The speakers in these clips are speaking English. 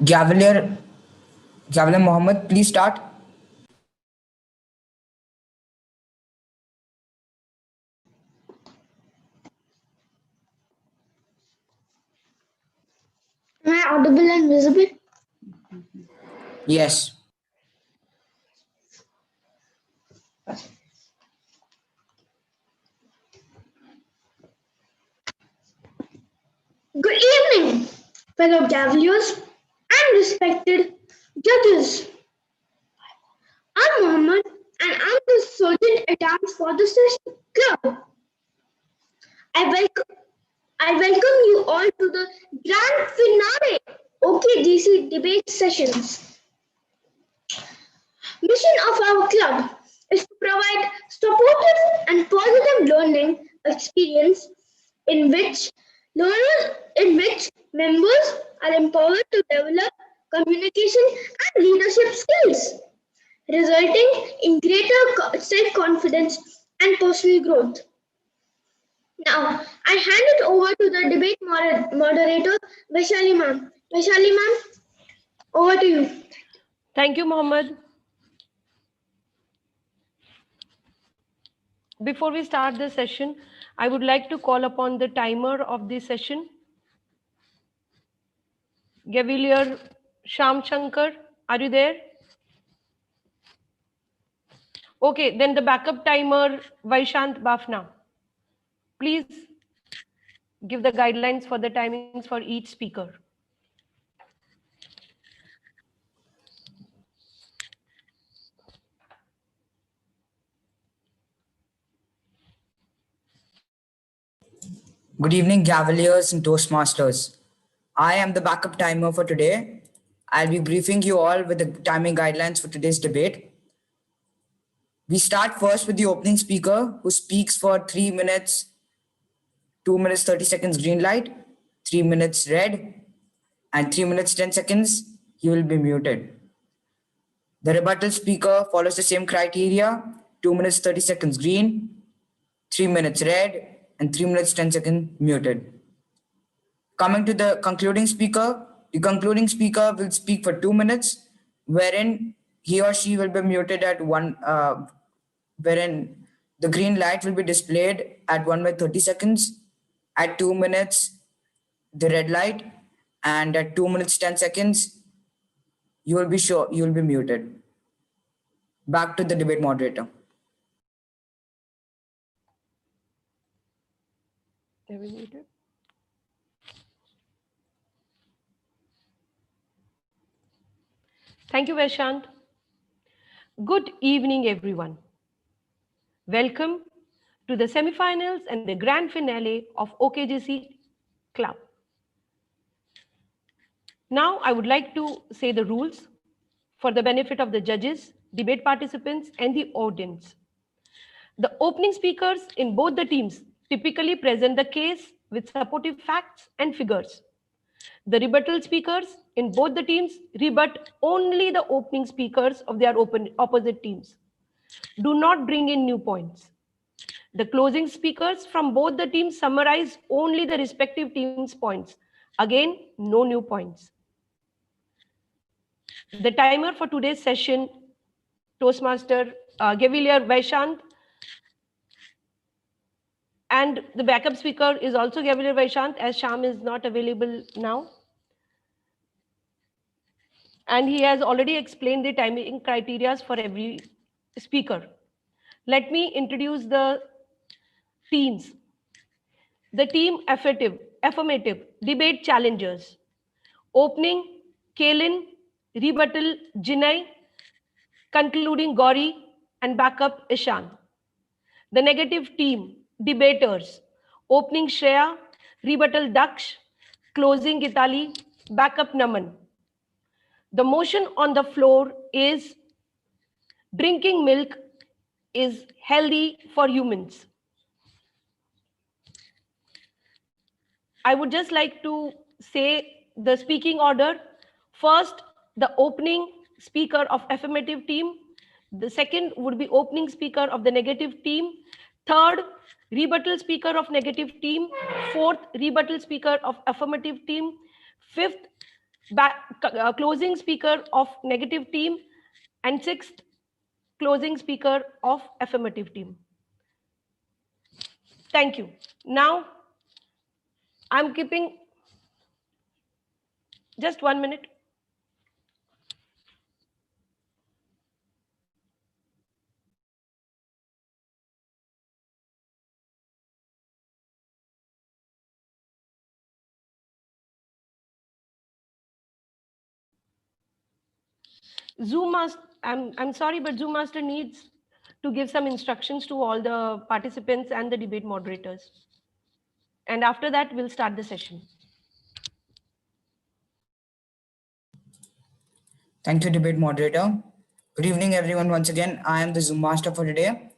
Gavalier Mohammed, please start. Am I audible and visible? Yes. Good evening, fellow Cavaliers and respected judges. I'm Mohammed and I'm the Surgeon at Arms for the Session Club. I welcome you all to the grand finale OKGC debate sessions. Mission of our club is to provide supportive and positive learning experience in which members are empowered to develop communication and leadership skills, resulting in greater self-confidence and personal growth. Now, I hand it over to the debate moderator, Vaishali ma'am. Vaishali ma'am, over to you. Thank you, Mohammed. Before we start the session, I would like to call upon the timer of the session. Gavalier Sham Shankar, are you there? Okay, then the backup timer, Vaishant Bafna. Please give the guidelines for the timings for each speaker. Good evening, Cavaliers and Toastmasters. I am the backup timer for today. I'll be briefing you all with the timing guidelines for today's debate. We start first with the opening speaker who speaks for 3 minutes, 2 minutes 30 seconds green light, 3 minutes red, and 3 minutes 10 seconds, he will be muted. The rebuttal speaker follows the same criteria, 2 minutes 30 seconds green, 3 minutes red, and 3 minutes 10 seconds muted. Coming to the concluding speaker will speak for 2 minutes, wherein he or she will be muted at wherein the green light will be displayed at 1 minute 30 seconds, at 2 minutes, the red light, and at 2 minutes 10 seconds, you will be muted. Back to the debate moderator. Are we muted? Thank you, Vaishant. Good evening, everyone. Welcome to the semifinals and the grand finale of OKGC Club. Now, I would like to say the rules for the benefit of the judges, debate participants, and the audience. The opening speakers in both the teams typically present the case with supportive facts and figures. The rebuttal speakers in both the teams rebut only the opening speakers of their opposite teams. Do not bring in new points. The closing speakers from both the teams summarize only the respective teams' points. Again, no new points. The timer for today's session, Toastmaster Gavalier Vaishant, and the backup speaker is also Gavalier Vaishant, as Sham is not available now. And he has already explained the timing criteria for every speaker. Let me introduce the teams. The team affirmative, debate challengers. Opening, Kalin, rebuttal, Jinai, concluding Gauri, and backup Ishan. The negative team, debaters. Opening Shreya, rebuttal Daksh, closing Gitali, backup Naman. The motion on the floor is drinking milk is healthy for humans. I would just like to say the speaking order. First, the opening speaker of affirmative team. The second would be opening speaker of the negative team. Third, rebuttal speaker of negative team. Fourth, rebuttal speaker of affirmative team. Fifth, closing speaker of negative team, and sixth closing speaker of affirmative team. Thank you. Now I'm keeping just 1 minute. Zoom master, I'm sorry, but Zoom master needs to give some instructions to all the participants and the debate moderators. And after that, we'll start the session. Thank you, debate moderator. Good evening, everyone. Once again, I am the Zoom master for today.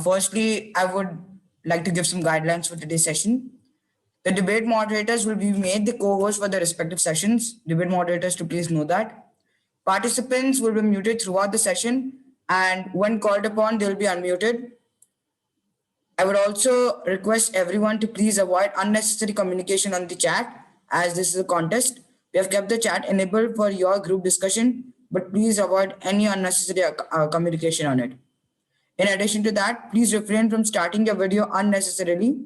Firstly, I would like to give some guidelines for today's session. The debate moderators will be made the co-hosts for the respective sessions. Debate moderators to please know that. Participants will be muted throughout the session, and when called upon, they'll be unmuted. I would also request everyone to please avoid unnecessary communication on the chat, as this is a contest. We have kept the chat enabled for your group discussion, but please avoid any unnecessary communication on it. In addition to that, please refrain from starting your video unnecessarily.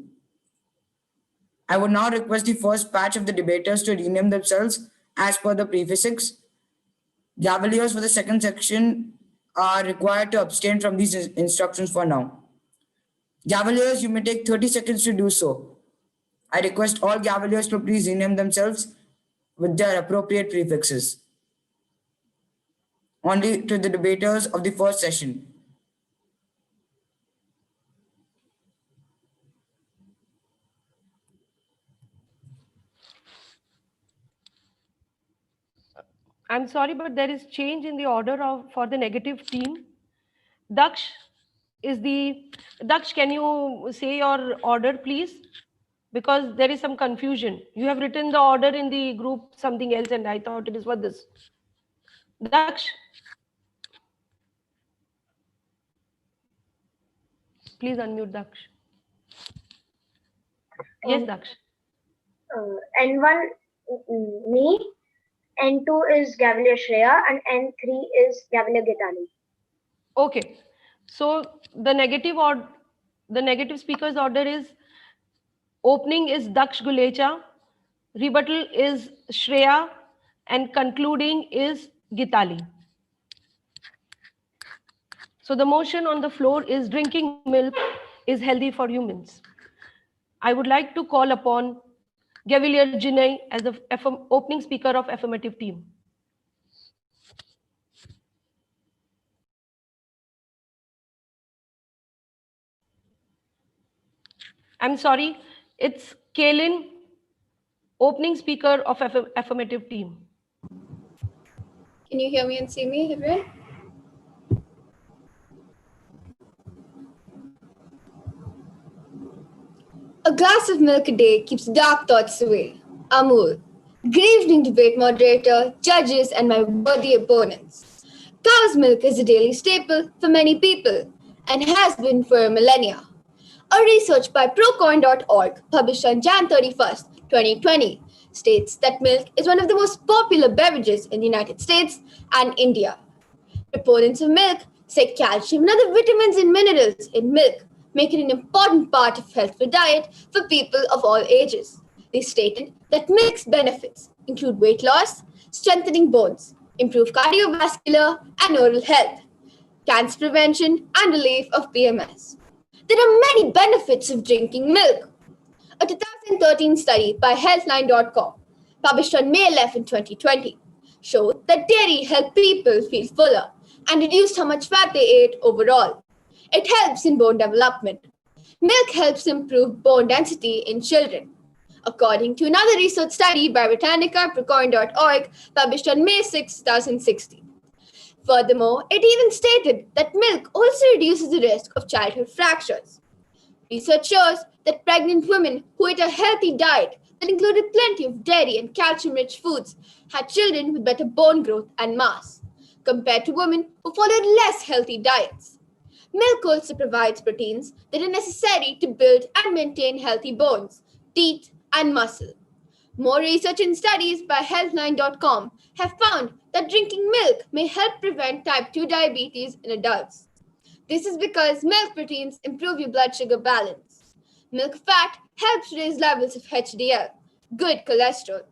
I would now request the first batch of the debaters to rename themselves as per the prefixes. Cavaliers for the second section are required to abstain from these instructions for now. Cavaliers, you may take 30 seconds to do so. I request all Cavaliers to please rename themselves with their appropriate prefixes. Only to the debaters of the first session. I'm sorry, but there is change in the order for the negative team. Daksh is the Daksh. Can you say your order, please? Because there is some confusion. You have written the order in the group something else, and I thought it is for this. Daksh, please unmute Daksh. Yes, Daksh. N1 me, N2 is Gavalier Shreya, and N3 is Gavalier Gitali. Okay. So the negative speakers order is: opening is Daksh Gulecha, rebuttal is Shreya, and concluding is Gitali. So the motion on the floor is: drinking milk is healthy for humans. I would like to call upon Gavalier Jinay as the opening speaker of affirmative team. I'm sorry, it's Kaylin, opening speaker of affirmative team. Can you hear me and see me, everyone? A glass of milk a day keeps dark thoughts away. Amul. Good evening, debate moderator, judges, and my worthy opponents. Cow's milk is a daily staple for many people and has been for a millennia. A research by procoin.org published on Jan 31st, 2020 states that milk is one of the most popular beverages in the United States and India. Proponents of milk say calcium and other vitamins and minerals in milk make it an important part of healthful diet for people of all ages. They stated that milk's benefits include weight loss, strengthening bones, improved cardiovascular and oral health, cancer prevention, and relief of PMS. There are many benefits of drinking milk. A 2013 study by Healthline.com, published on May 11, 2020, showed that dairy helped people feel fuller and reduced how much fat they ate overall. It helps in bone development. Milk helps improve bone density in children. According to another research study by Britannica Procoin.org, published on May 6, 2016. Furthermore, it even stated that milk also reduces the risk of childhood fractures. Research shows that pregnant women who ate a healthy diet that included plenty of dairy and calcium-rich foods had children with better bone growth and mass, compared to women who followed less healthy diets. Milk also provides proteins that are necessary to build and maintain healthy bones, teeth, and muscle. More research and studies by Healthline.com have found that drinking milk may help prevent type 2 diabetes in adults. This is because milk proteins improve your blood sugar balance. Milk fat helps raise levels of HDL, good cholesterol.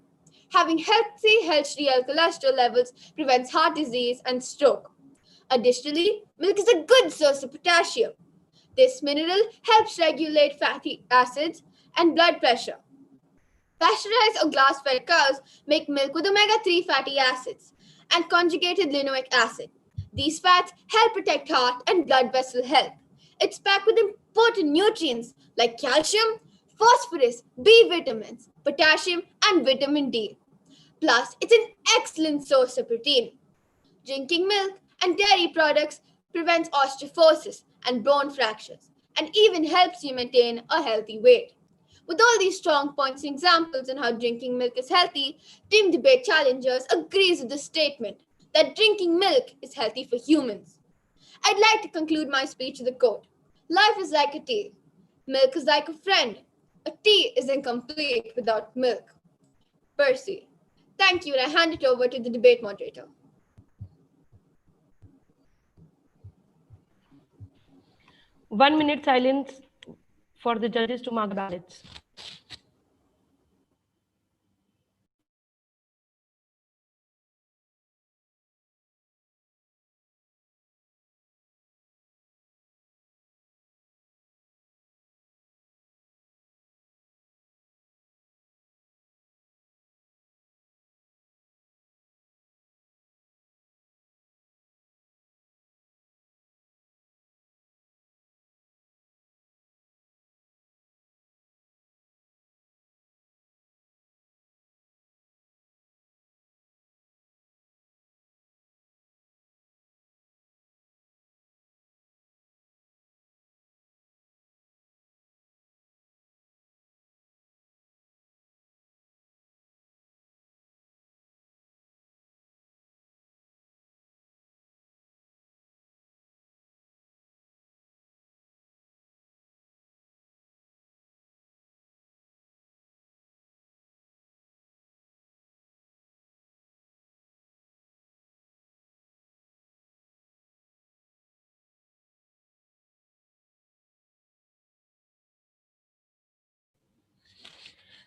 Having healthy HDL cholesterol levels prevents heart disease and stroke. Additionally, milk is a good source of potassium. This mineral helps regulate fatty acids and blood pressure. Pasteurized or glass-fed cows make milk with omega-3 fatty acids and conjugated linoleic acid. These fats help protect heart and blood vessel health. It's packed with important nutrients like calcium, phosphorus, B vitamins, potassium, and vitamin D. Plus, it's an excellent source of protein. Drinking milk and dairy products prevents osteoporosis and bone fractures and even helps you maintain a healthy weight. With all these strong points and examples on how drinking milk is healthy, Team Debate Challengers agrees with the statement that drinking milk is healthy for humans. I'd like to conclude my speech with a quote. Life is like a tea. Milk is like a friend. A tea is incomplete without milk. Percy. Thank you, and I hand it over to the debate moderator. 1 minute silence for the judges to mark the ballots.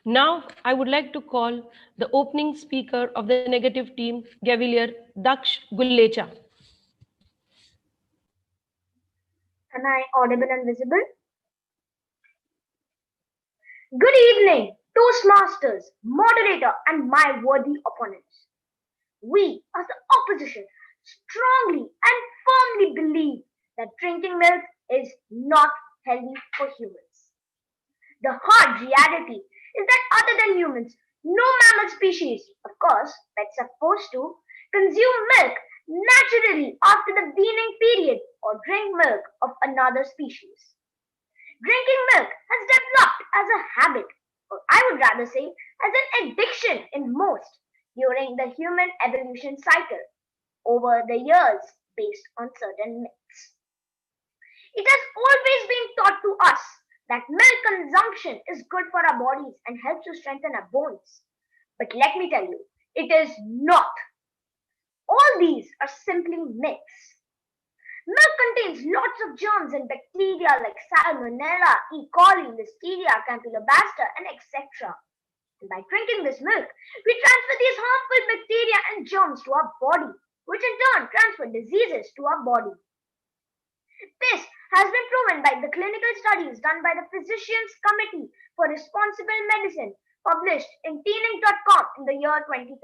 Now, I would like to call the opening speaker of the negative team, Gavilier Daksh Gullecha. Am I audible and visible? Good evening, Toastmasters, moderator, and my worthy opponents. We, as the opposition, strongly and firmly believe that drinking milk is not healthy for humans. The hard reality is that other than humans, no mammal species, of course, pets are forced to consume milk naturally after the weaning period or drink milk of another species. Drinking milk has developed as a habit, or I would rather say as an addiction in most, during the human evolution cycle over the years based on certain myths. It has always been taught to us that milk consumption is good for our bodies and helps to strengthen our bones. But let me tell you, it is not. All these are simply myths. Milk contains lots of germs and bacteria like Salmonella, E. coli, Listeria, Campylobacter, and etc. And by drinking this milk, we transfer these harmful bacteria and germs to our body, which in turn transfer diseases to our body. This has been proven by the clinical studies done by the Physicians Committee for Responsible Medicine, published in teening.com in the year 2015.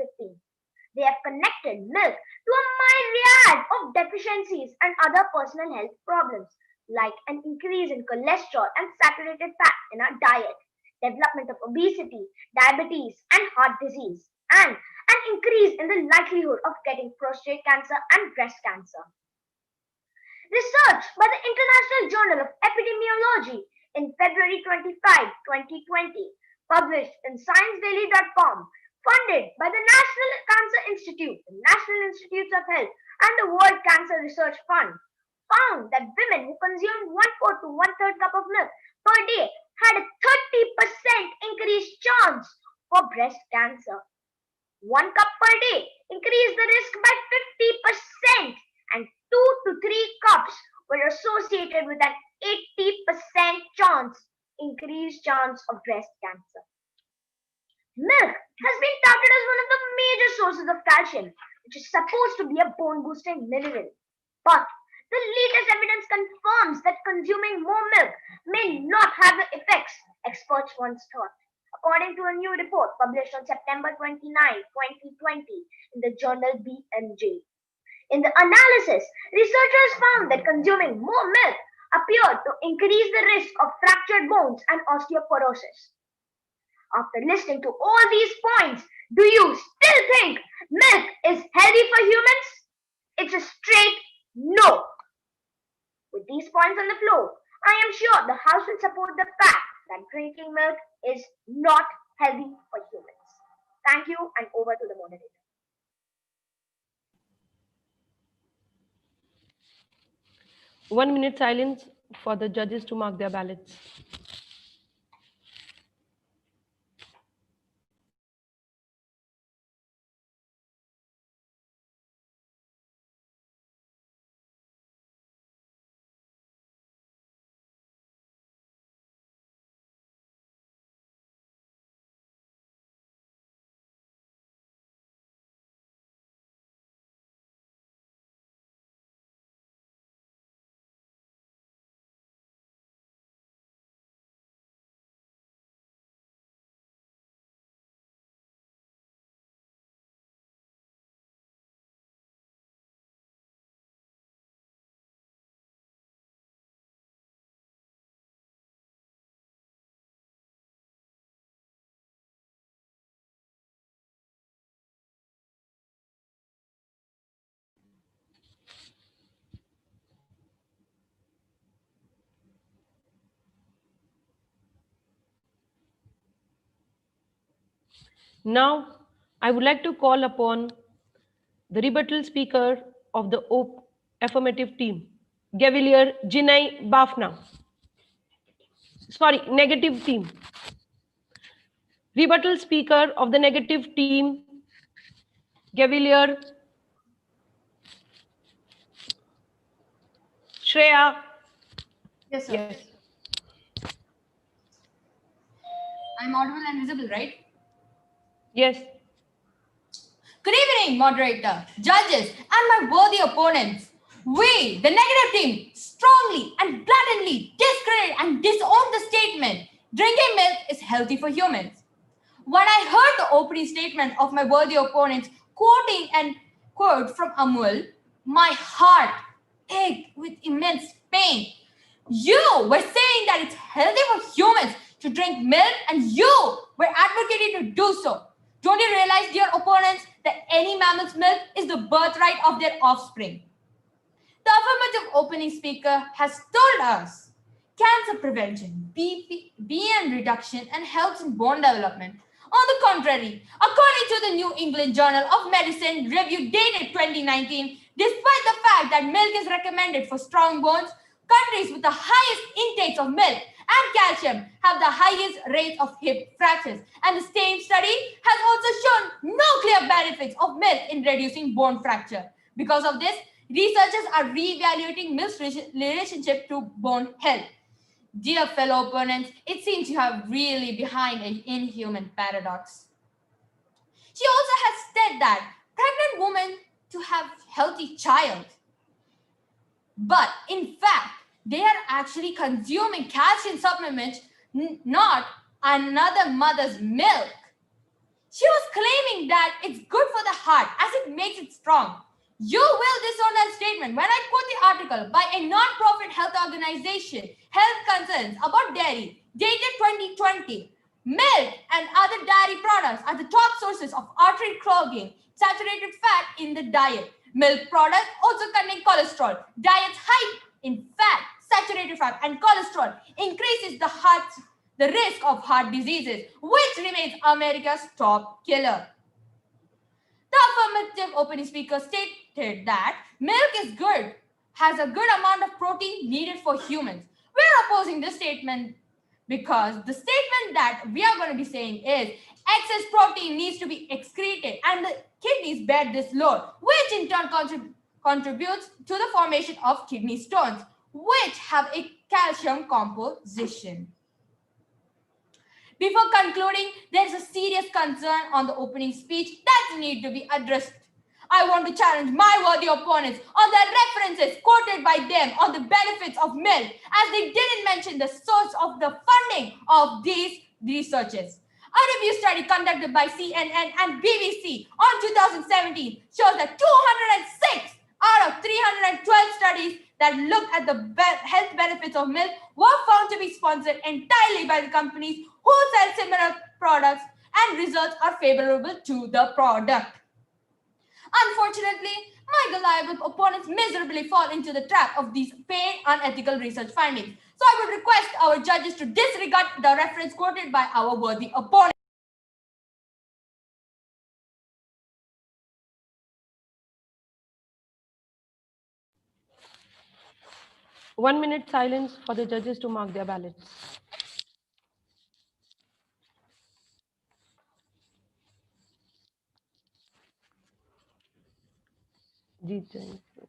They have connected milk to a myriad of deficiencies and other personal health problems, like an increase in cholesterol and saturated fat in our diet, development of obesity, diabetes, and heart disease, and an increase in the likelihood of getting prostate cancer and breast cancer. Research by the International Journal of Epidemiology in February 25, 2020, published in ScienceDaily.com, funded by the National Cancer Institute, the National Institutes of Health, and the World Cancer Research Fund, found that women who consumed 1/4 to 1/3 cup of milk per day had a 30% increased chance for breast cancer. 1 cup per day increased the risk by 50%, and 2 to 3 cups were associated with an 80% increased chance of breast cancer. Milk has been touted as one of the major sources of calcium, which is supposed to be a bone boosting mineral. But the latest evidence confirms that consuming more milk may not have the effects experts once thought. According to a new report published on September 29, 2020 in the journal BMJ. In the analysis, researchers found that consuming more milk appeared to increase the risk of fractured bones and osteoporosis. After listening to all these points, do you still think milk is healthy for humans? It's a straight no. With these points on the floor, I am sure the House will support the fact that drinking milk is not healthy for humans. Thank you, and over to the moderator. 1 minute silence for the judges to mark their ballots. Now, I would like to call upon the rebuttal speaker of the affirmative team, Gavilier Jinai Bafna. Sorry, negative team. Rebuttal speaker of the negative team, Gavilier Shreya. Yes, sir. Yes. I'm audible and visible, right? Yes. Good evening, moderator, judges, and my worthy opponents. We, the negative team, strongly and blatantly discredit and disown the statement drinking milk is healthy for humans. When I heard the opening statement of my worthy opponents quoting and quote from Amul, my heart ached with immense pain. You were saying that it's healthy for humans to drink milk, and you were advocating to do so. Don't you realize, dear opponents, that any mammal's milk is the birthright of their offspring? The affirmative opening speaker has told us cancer prevention, BM reduction, and helps in bone development. On the contrary, according to the New England Journal of Medicine review dated 2019, despite the fact that milk is recommended for strong bones, countries with the highest intakes of milk and calcium have the highest rates of hip fractures. And the same study has also shown no clear benefits of milk in reducing bone fracture. Because of this, researchers are re-evaluating milk's relationship to bone health. Dear fellow opponents, it seems you are really behind an inhuman paradox. She also has said that pregnant women to have healthy child. But in fact, they are actually consuming calcium supplements, not another mother's milk. She was claiming that it's good for the heart as it makes it strong. You will disown that statement when I quote the article by a non-profit health organization, Health Concerns About Dairy, dated 2020. Milk and other dairy products are the top sources of artery clogging, saturated fat in the diet. Milk products also contain cholesterol. Diets high in fat, saturated fat, and cholesterol increases the risk of heart diseases, which remains America's top killer. The affirmative opening speaker stated that milk is good, has a good amount of protein needed for humans. We're opposing this statement because the statement that we are going to be saying is excess protein needs to be excreted and the kidneys bear this load, which in turn contributes to the formation of kidney stones, which have a calcium composition. Before concluding, there is a serious concern on the opening speech that needs to be addressed. I want to challenge my worthy opponents on the references quoted by them on the benefits of milk, as they didn't mention the source of the funding of these researches. A review study conducted by CNN and BBC on 2017 shows that 206 out of 312 studies that looked at the health benefits of milk were found to be sponsored entirely by the companies who sell similar products, and results are favorable to the product. Unfortunately, my gullible opponents miserably fall into the trap of these paid unethical research findings. So I would request our judges to disregard the reference quoted by our worthy opponent. One minute silence for the judges to mark their ballots. जीत जाएंगे.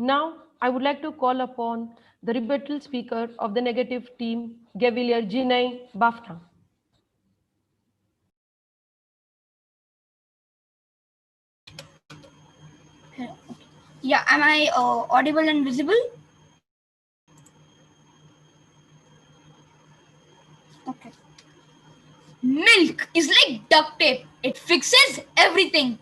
Now, I would like to call upon the rebuttal speaker of the negative team, Gavilier Jinay Bafna. Yeah, am I audible and visible? Okay. Milk is like duct tape. It fixes everything.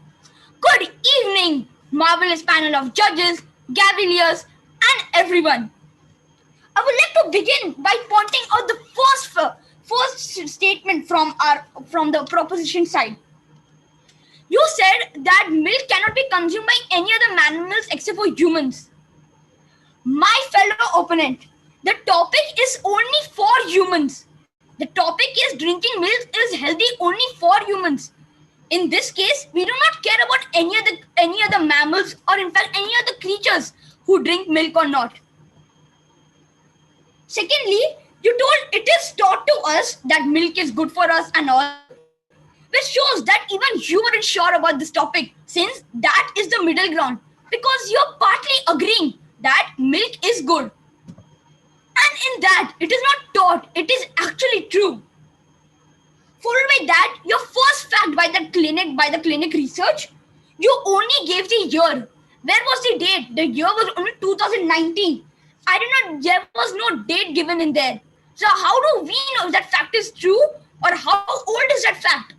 Good evening, marvelous panel of judges, Gaviliers, and everyone. I would like to begin by pointing out the first statement from the proposition side. You said that milk cannot be consumed by any other mammals except for humans. My fellow opponent, the topic is only for humans. The topic is drinking milk is healthy only for humans. In this case, we do not care about any other mammals or in fact any other creatures who drink milk or not. Secondly, you told it is taught to us that milk is good for us and all, which shows that even you weren't sure about this topic, since that is the middle ground, because you're partly agreeing that milk is good. And in that, it is not taught, it is actually true. Followed by that, your first fact by the clinic research, you only gave the year. Where was the date? The year was only 2019. There was no date given in there. So how do we know if that fact is true or how old is that fact?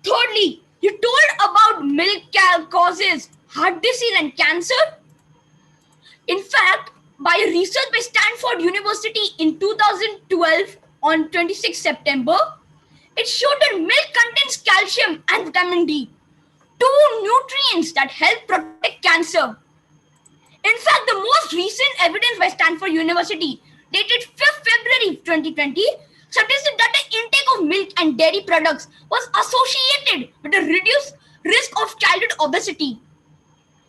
Thirdly, you told about milk causes heart disease and cancer. In fact, by research by Stanford University in 2012 on 26 September, it showed that milk contains calcium and vitamin D, two nutrients that help protect cancer. In fact, the most recent evidence by Stanford University, dated 5th February 2020, suggested that the intake of milk and dairy products was associated with a reduced risk of childhood obesity.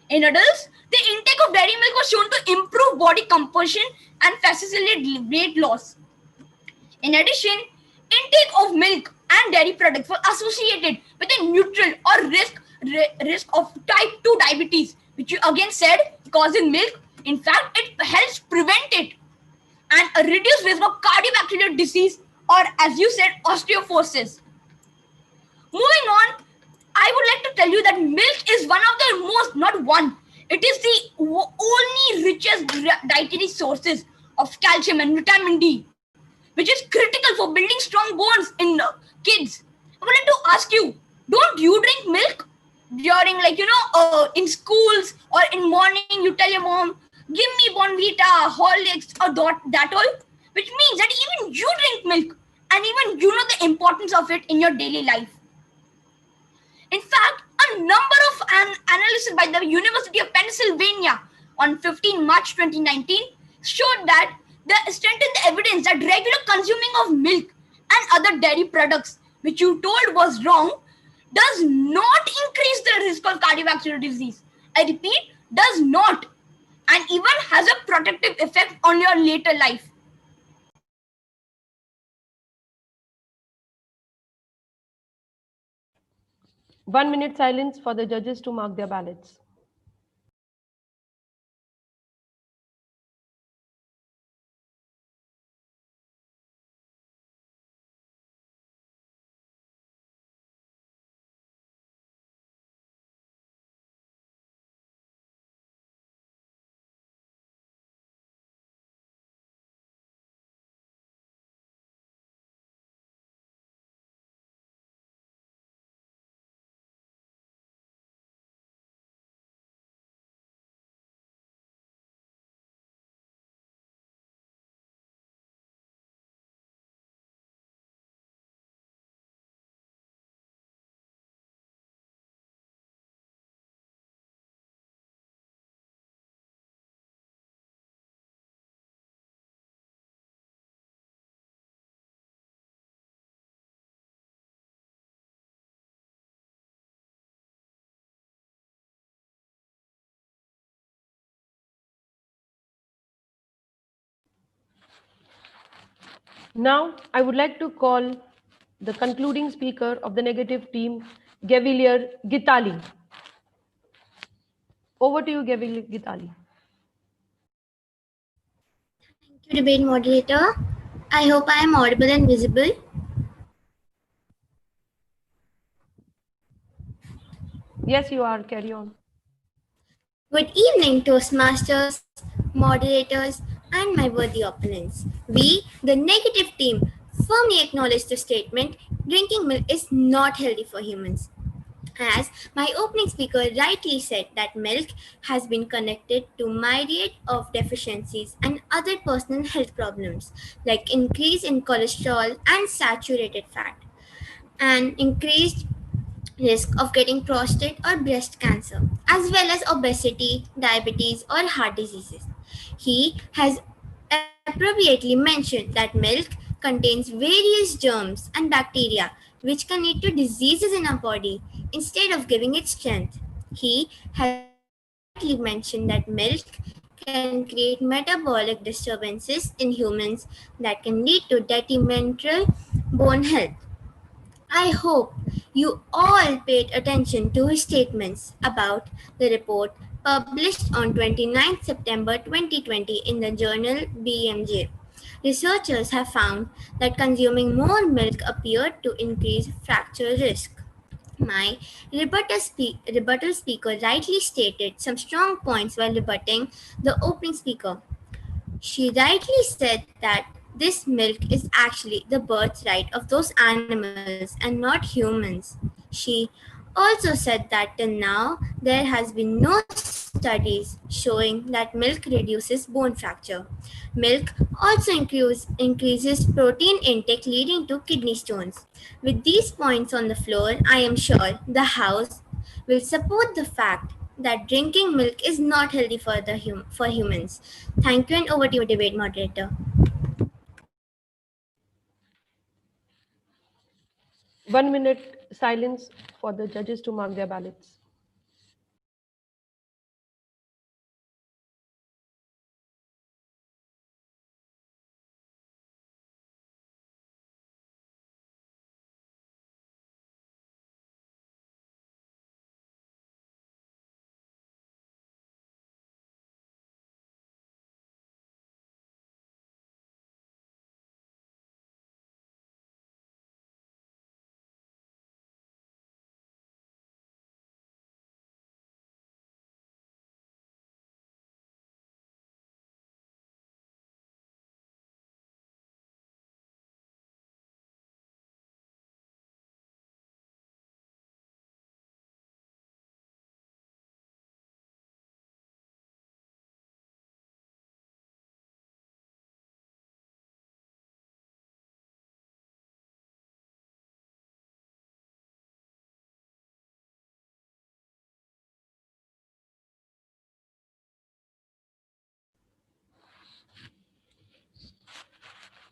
In adults, the intake of dairy milk was shown to improve body composition and facilitate weight loss. In addition, intake of milk and dairy products was associated with a neutral or risk of type 2 diabetes, which you again said causes milk. In fact, it helps prevent it, and a reduced risk of cardiovascular disease or, as you said, osteoporosis. Moving on, I would like to tell you that milk is one of the most, not one, it is the only richest dietary sources of calcium and vitamin D, which is critical for building strong bones in kids. I would like to ask you, don't you drink milk during, like, in schools or in morning? You tell your mom, give me Bonvita, Horlicks, or that all, which means that even you drink milk and even you know the importance of it in your daily life. In fact, a number of analysis by the University of Pennsylvania on 15 March 2019 showed that the strengthened the evidence that regular consuming of milk and other dairy products, which you told was wrong, does not increase the risk of cardiovascular disease. I repeat, does not, and even has a protective effect on your later life. 1 minute silence for the judges to mark their ballots. Now, I would like to call the concluding speaker of the negative team, Gavilier Gitali. Over to you, Gavilier Gitali. Thank you, debate moderator. I hope I am audible and visible. Yes, you are. Carry on. Good evening, Toastmasters, moderators, and my worthy opponents. We, the negative team, firmly acknowledge the statement drinking milk is not healthy for humans. As my opening speaker rightly said, that milk has been connected to myriad of deficiencies and other personal health problems like increase in cholesterol and saturated fat, and increased risk of getting prostate or breast cancer, as well as obesity, diabetes, or heart diseases. He has appropriately mentioned that milk contains various germs and bacteria which can lead to diseases in our body instead of giving it strength. He has also rightly mentioned that milk can create metabolic disturbances in humans that can lead to detrimental bone health. I hope you all paid attention to his statements about the report published on 29 September 2020 in the journal BMJ. Researchers have found that consuming more milk appeared to increase fracture risk. My rebuttal speaker rightly stated some strong points while rebutting the opening speaker. She rightly said that this milk is actually the birthright of those animals and not humans. She also said that till now there has been no studies showing that milk reduces bone fracture. Milk also increases protein intake leading to kidney stones. With these points on the floor, I am sure the House will support the fact that drinking milk is not healthy for for humans. Thank you, and over to you, debate moderator. 1 minute silence for the judges to mark their ballots.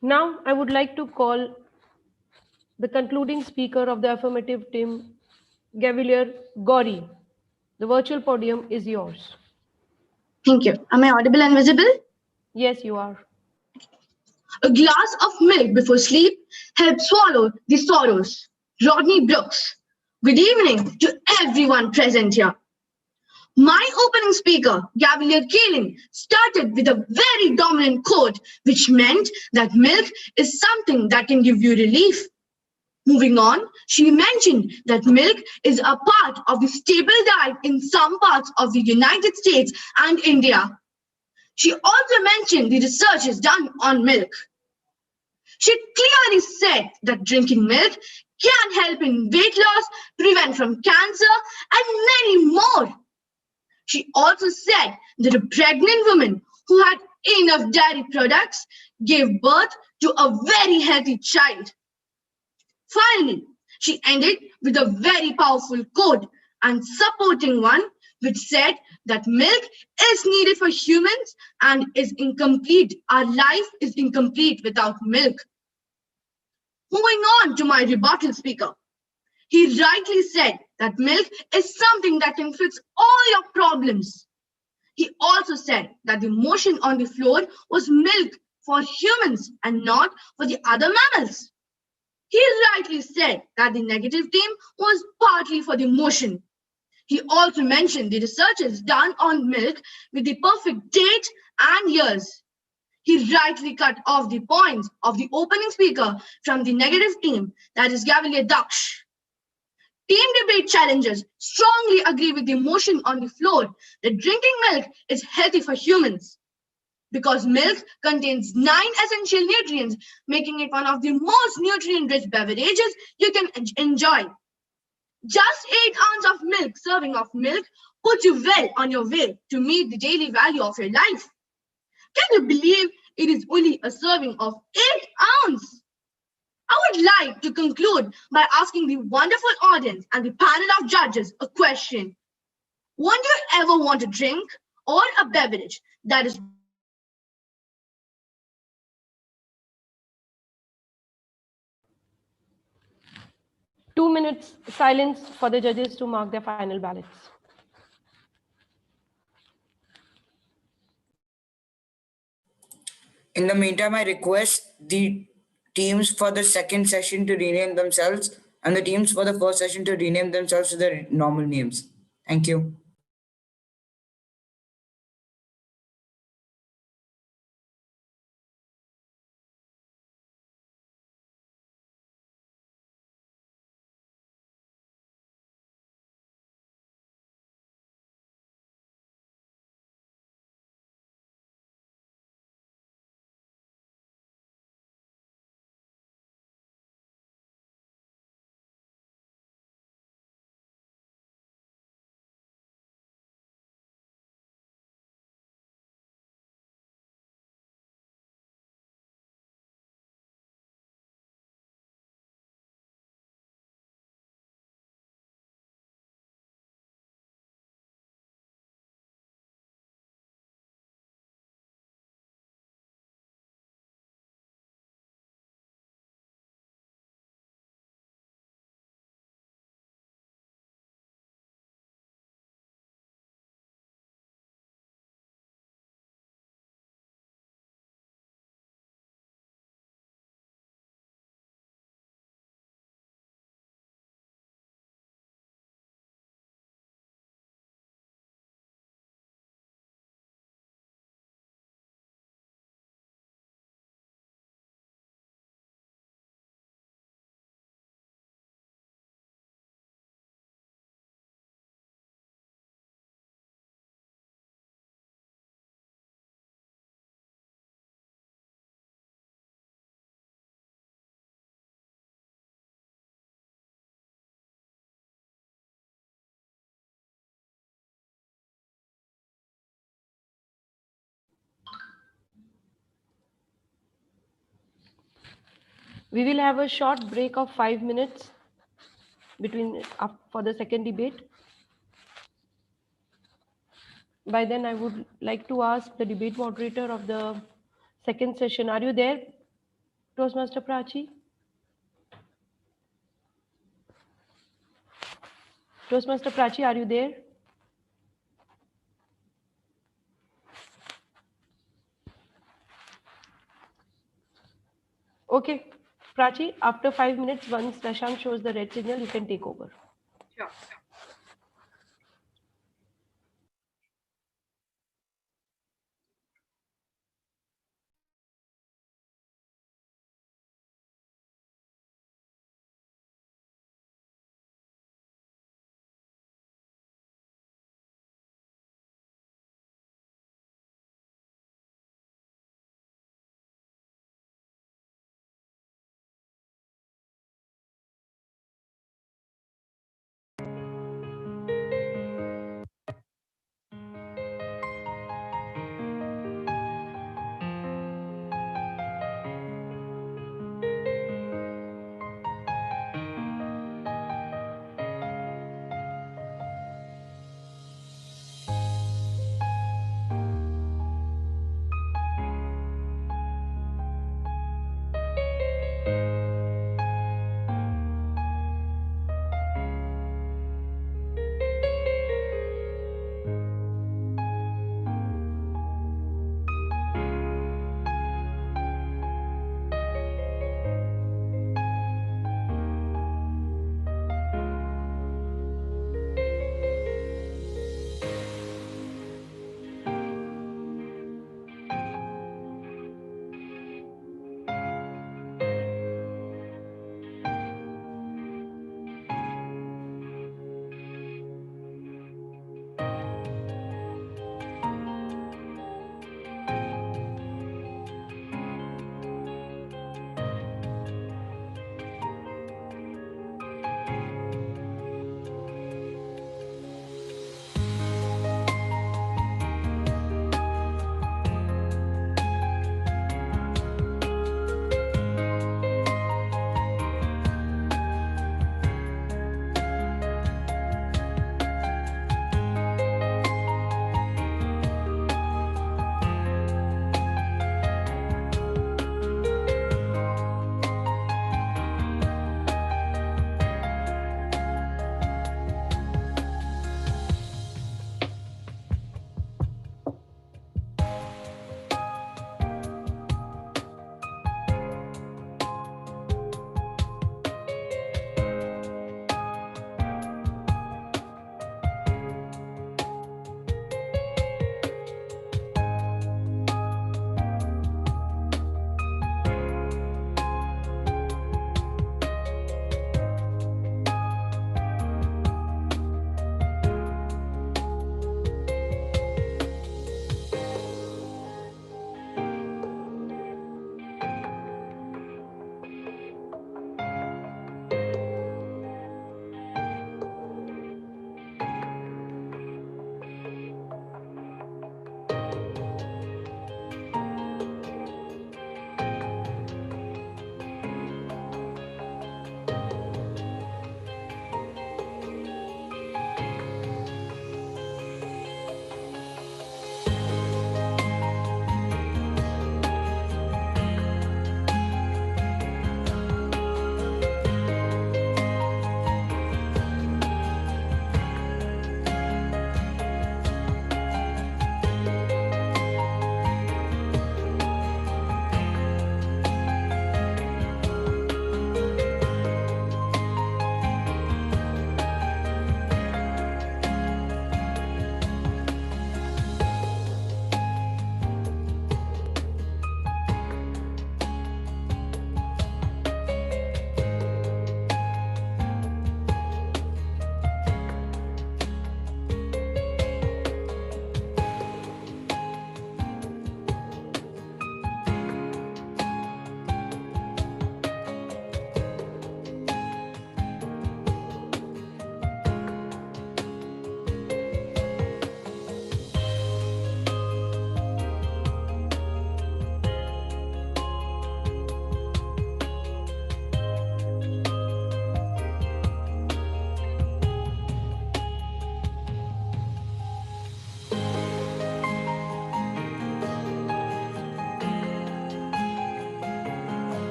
Now, I would like to call the concluding speaker of the affirmative team, Gavilier Gauri. The virtual podium is yours. Thank you. Am I audible and visible? Yes, you are. A glass of milk before sleep helps swallow the sorrows. Rodney Brooks. Good evening to everyone present here. My opening speaker, Gavilier Keeling, started with a very dominant quote, which meant that milk is something that can give you relief. Moving on, she mentioned that milk is a part of the staple diet in some parts of the United States and India. She also mentioned the research done on milk. She clearly said that drinking milk can help in weight loss, prevent from cancer, and many more. She also said that a pregnant woman who had enough dairy products gave birth to a very healthy child. Finally, she ended with a very powerful quote and supporting one which said that milk is needed for humans and is incomplete. Our life is incomplete without milk. Moving on to my rebuttal speaker. He rightly said that milk is something that can fix all your problems. He also said that the motion on the floor was milk for humans and not for the other mammals. He rightly said that the negative team was partly for the motion. He also mentioned the researches done on milk with the perfect date and years. He rightly cut off the points of the opening speaker from the negative team, that is Gavilier Daksh. Team debate challengers strongly agree with the motion on the floor that drinking milk is healthy for humans because milk contains 9 essential nutrients, making it one of the most nutrient-rich beverages you can enjoy. Just 8 ounces of milk serving of milk puts you well on your way to meet the daily value of your life. Can you believe it is only a serving of 8 ounces? I would like to conclude by asking the wonderful audience and the panel of judges a question. Won't you ever want a drink or a beverage that is 2 minutes silence for the judges to mark their final ballots. In the meantime, I request the teams for the second session to rename themselves and the teams for the first session to rename themselves to their normal names. Thank you. We will have a short break of 5 minutes between for the second debate. By then, I would like to ask the debate moderator of the second session, are you there? Toastmaster Prachi? Toastmaster Prachi, are you there? Okay, Prachi, after 5 minutes, once Prashant shows the red signal, you can take over. Sure.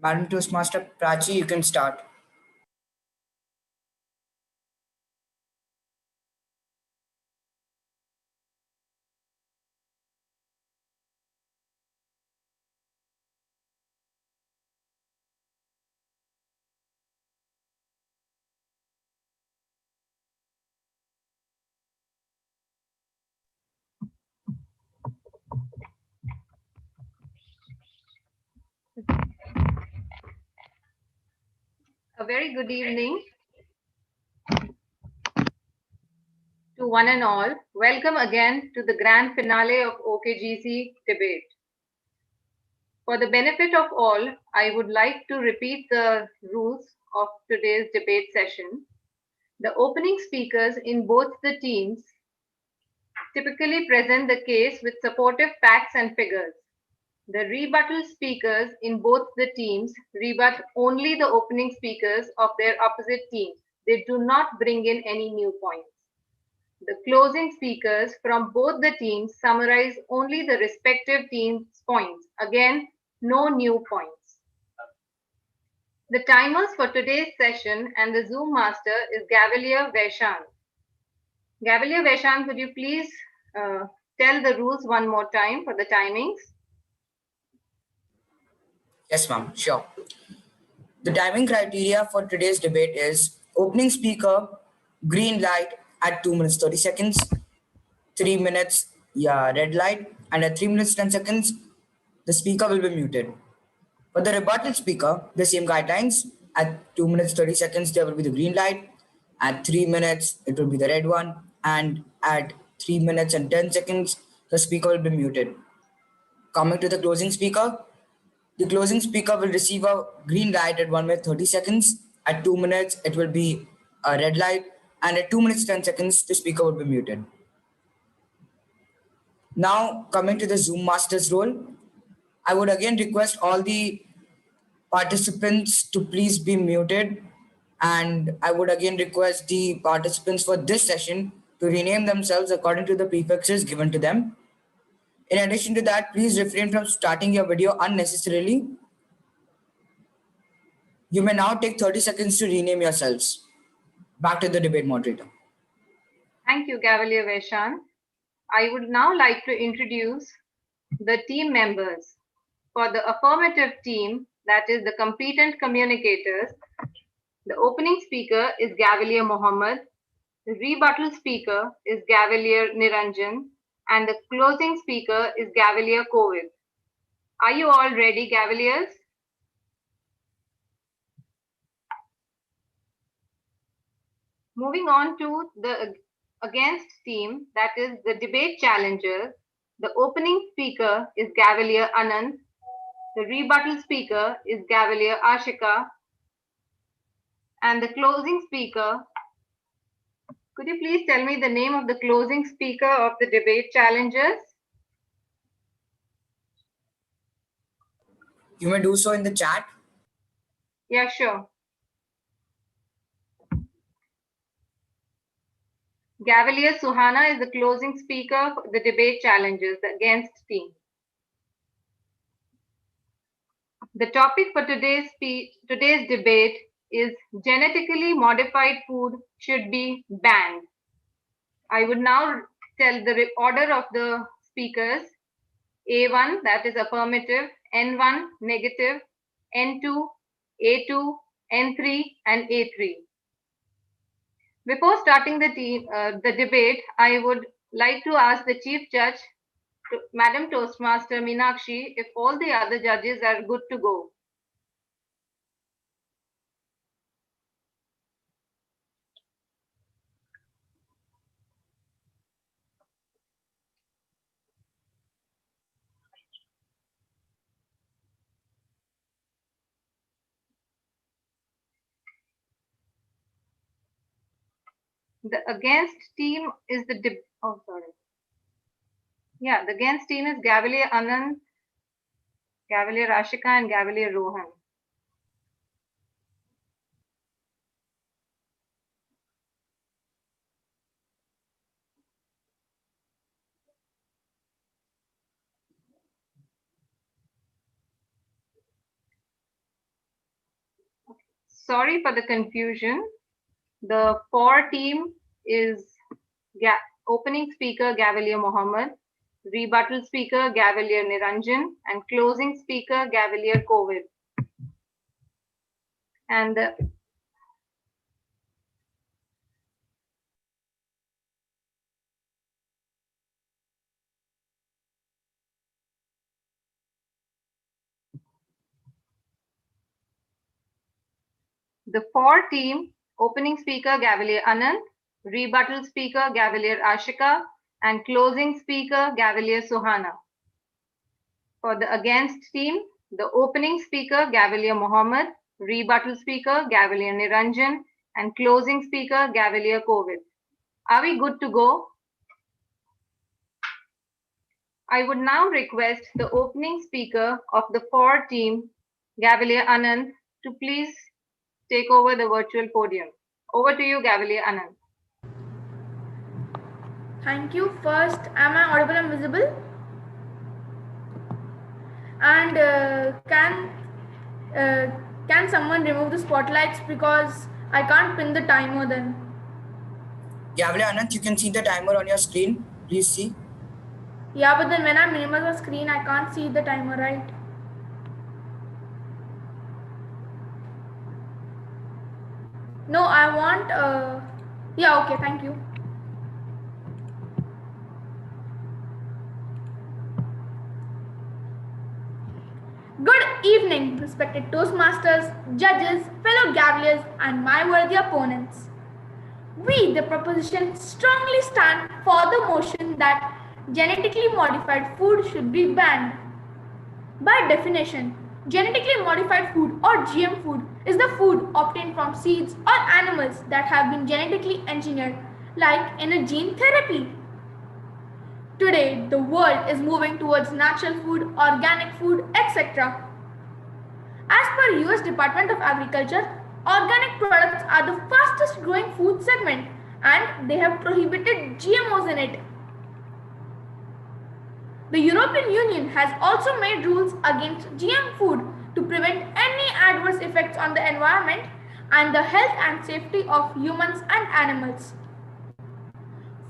Madam Toastmaster Prachi, you can start. A very good evening to one and all. Welcome again to the grand finale of OKGC debate. For the benefit of all, I would like to repeat the rules of today's debate session. The opening speakers in both the teams typically present the case with supportive facts and figures. The rebuttal speakers in both the teams rebut only the opening speakers of their opposite teams. They do not bring in any new points. The closing speakers from both the teams summarize only the respective team's points. Again, no new points. The timers for today's session and the Zoom master is Gavalier Vaishant. Gavalier Vaishant, could you please tell the rules one more time for the timings? Yes, ma'am, sure. The timing criteria for today's debate is opening speaker, green light at 2 minutes 30 seconds, 3 minutes, yeah, red light, and at 3 minutes 10 seconds, the speaker will be muted. For the rebuttal speaker, the same guidelines. At 2 minutes 30 seconds, there will be the green light. At 3 minutes, it will be the red one. And at 3 minutes and 10 seconds, the speaker will be muted. Coming to the closing speaker will receive a green light at 1 minute 30 seconds. At 2 minutes, it will be a red light. And at 2 minutes 10 seconds, the speaker will be muted. Now, coming to the Zoom Master's role, I would again request all the participants to please be muted, and I would again request the participants for this session to rename themselves according to the prefixes given to them. In addition to that, please refrain from starting your video unnecessarily. You may now take 30 seconds to rename yourselves. Back to the debate moderator. Thank you, Gavalier Vaishant. I would now like to introduce the team members. For the affirmative team, that is the competent communicators, the opening speaker is Gavalier Mohammed, the rebuttal speaker is Gavalier Niranjan, and the closing speaker is Gavalier Kovid. Are you all ready, Gavaliers? Moving on to the against team, that is the debate challengers. The opening speaker is Gavalier Anand. The rebuttal speaker is Gavalier Ashika. And the closing speaker, could you please tell me the name of the closing speaker of the debate challengers? You may do so in the chat. Yeah, sure. Gavalier Suhana is the closing speaker for the debate challengers, the against team. The topic for today's debate is genetically modified food should be banned. I would now tell the order of the speakers. A1, that is affirmative, N1, negative, N2, A2, N3, and A3. Before starting the debate, I would like to ask the Chief Judge, Madam Toastmaster Meenakshi, if all the other judges are good to go. The against team is the the against team is Gavalier Anand, Gavalier Ashika, and Gavalier Rohan. Sorry for the confusion. The for team is opening speaker Gavalier Mohammed, rebuttal speaker Gavalier Niranjan, and closing speaker Gavalier Covid. And the for team, opening speaker Gavalier Anand, rebuttal speaker Gavalier Ashika, and closing speaker Gavalier Suhana. For the against team, the opening speaker Gavalier Mohammed, rebuttal speaker Gavalier Niranjan, and closing speaker Gavalier Covid. Are we good to go? I would now request the opening speaker of the for team, Gavalier Anand, to please take over the virtual podium. Over to you, Gavalier Anand. Thank you. First, am I audible and visible? And can someone remove the spotlights because I can't pin the timer then? Gavalier Anand, you can see the timer on your screen. Please see. Yeah, but then when I minimize the screen, I can't see the timer, right? No, I want, yeah, okay, thank you. Good evening, respected Toastmasters, judges, fellow Gavaliers, and my worthy opponents. We, the proposition, strongly stand for the motion that genetically modified food should be banned. By definition, genetically modified food or GM food is the food obtained from seeds or animals that have been genetically engineered, like in a gene therapy. Today, the world is moving towards natural food, organic food, etc. As per US Department of Agriculture, organic products are the fastest growing food segment and they have prohibited GMOs in it. The European Union has also made rules against GM food to prevent any adverse effects on the environment and the health and safety of humans and animals.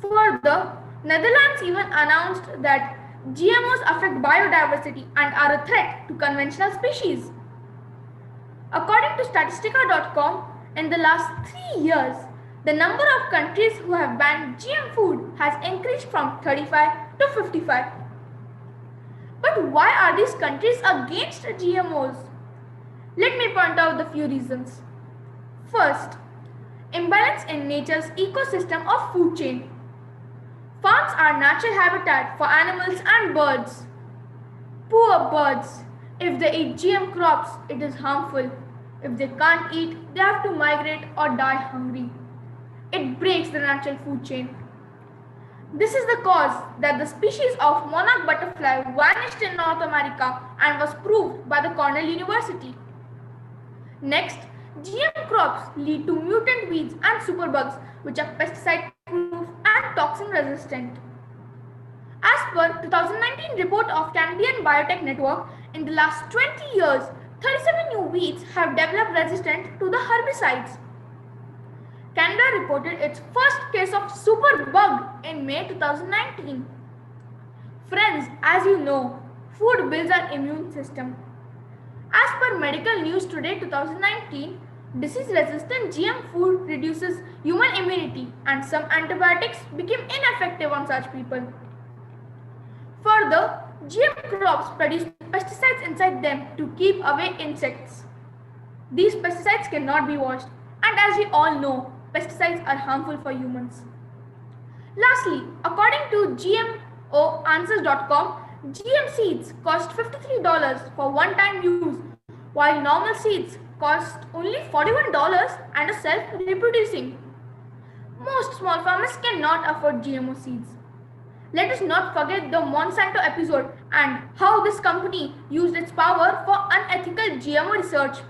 Further, Netherlands even announced that GMOs affect biodiversity and are a threat to conventional species. According to Statistica.com, in the last 3 years, the number of countries who have banned GM food has increased from 35 to 55. But why are these countries against GMOs? Let me point out the few reasons. First, imbalance in nature's ecosystem of food chain. Farms are natural habitat for animals and birds. Poor birds. If they eat GM crops, it is harmful. If they can't eat, they have to migrate or die hungry. It breaks the natural food chain. This is the cause that the species of monarch butterfly vanished in North America and was proved by the Cornell University. Next, GM crops lead to mutant weeds and superbugs which are pesticide-proof and toxin-resistant. As per 2019 report of Canadian Biotech Network, in the last 20 years, 37 new weeds have developed resistant to the herbicides. Canada reported its first case of superbug in May 2019. Friends, as you know, food builds our immune system. As per Medical News Today 2019, disease-resistant GM food reduces human immunity and some antibiotics became ineffective on such people. Further, GM crops produce pesticides inside them to keep away insects. These pesticides cannot be washed, and as we all know, pesticides are harmful for humans. Lastly, according to GMOanswers.com, GM seeds cost $53 for one-time use, while normal seeds cost only $41 and are self-reproducing. Most small farmers cannot afford GMO seeds. Let us not forget the Monsanto episode and how this company used its power for unethical GMO research.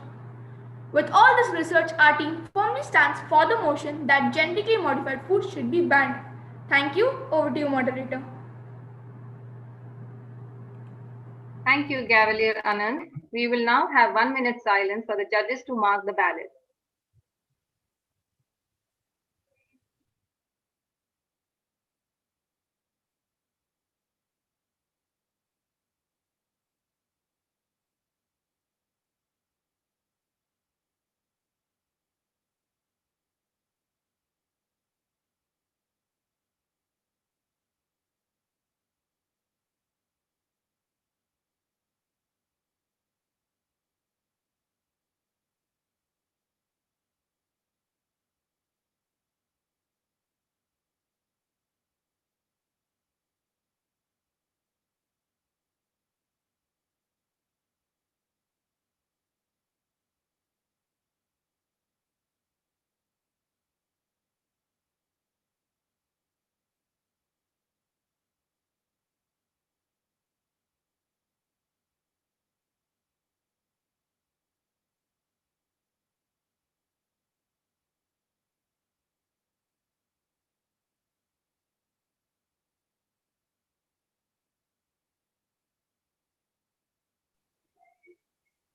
With all this research, our team firmly stands for the motion that genetically modified food should be banned. Thank you. Over to you, moderator. Thank you, Gavalier Anand. We will now have 1 minute silence for the judges to mark the ballot.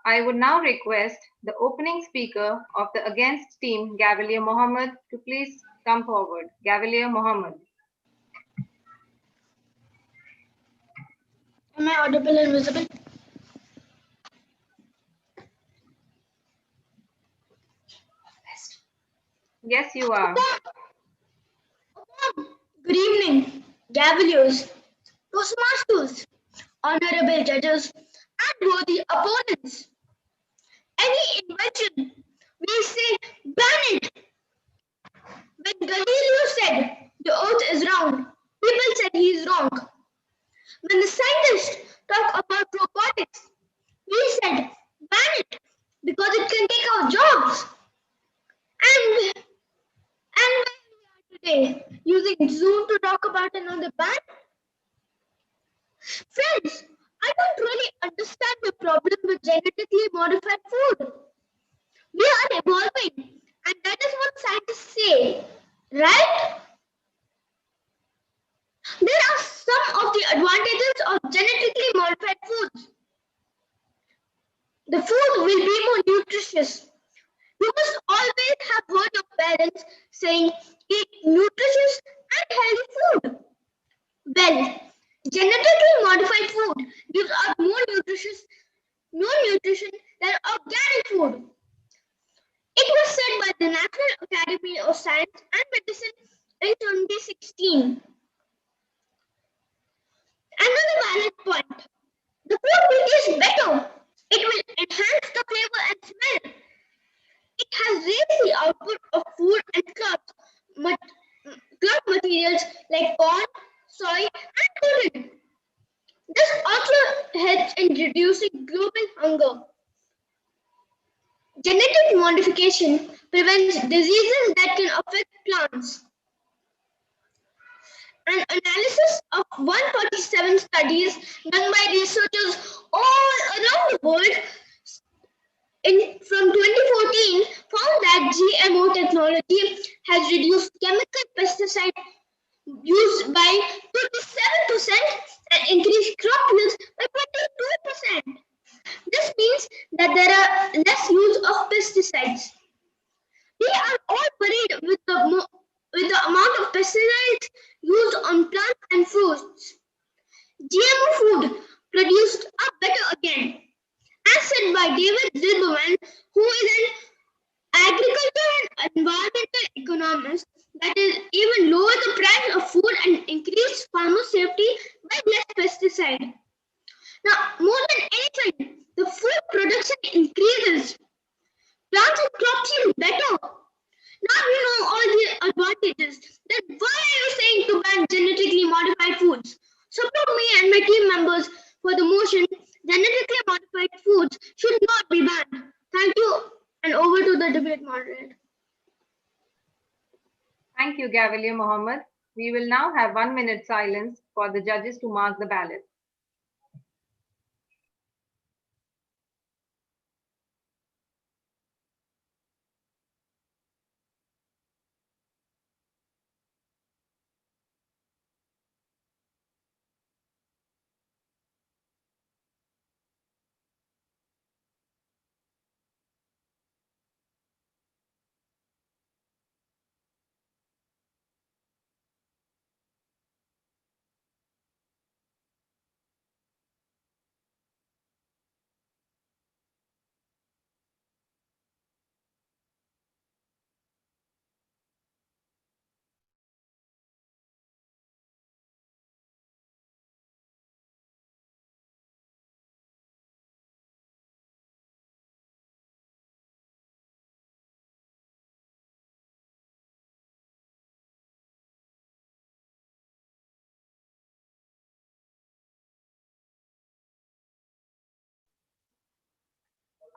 I would now request the opening speaker of the against team, Gavalier Mohammed, to please come forward. Gavalier Mohammed. Am I audible and visible? Yes, you are. Good evening, Gavaliers, Toastmasters, honorable judges, and worthy opponents. Any invention, we say ban it. When Galileo said the earth is round, people said he is wrong. When the scientists talk about robotics, we said ban it because it can take our jobs. And where we are today, using Zoom to talk about another ban? Friends, I don't really understand the problem with genetically modified food. We are evolving, and that is what scientists say, right? There are some of the advantages of genetically modified foods. The food will be more nutritious. You must always have heard your parents saying, eat nutritious and healthy food. Well, genetically modified food gives us more nutrition than organic food. It was said by the National Academy of Science and Medicine in 2016. Another valid point. The food will taste better. It will enhance the flavor and smell. It has raised the output of food and cloth materials like corn, soy, and cotton. This also helps in reducing global hunger. Genetic modification prevents diseases that can affect plants. An analysis of 147 studies done by researchers all around the world from 2014 found that GMO technology has reduced chemical pesticide use by 27% and increased crop yields by 22%. This means that there are less use of pesticides. We are all worried with the amount of pesticides used on plants and fruits. GMO food produced are better again, as said by David Zilberman, who is an agriculture and environmental economist, that is even lower the price of food and increase farmer safety by less pesticide. Now, more than anything, the food production increases. Plants and crops yield better. Now you know all the advantages. Then why are you saying to ban genetically modified foods? Support me and my team members for the motion. Genetically modified foods should not be banned. Thank you, and over to the debate moderator. Thank you, Gavalier Mohammed. We will now have 1 minute silence for the judges to mark the ballot.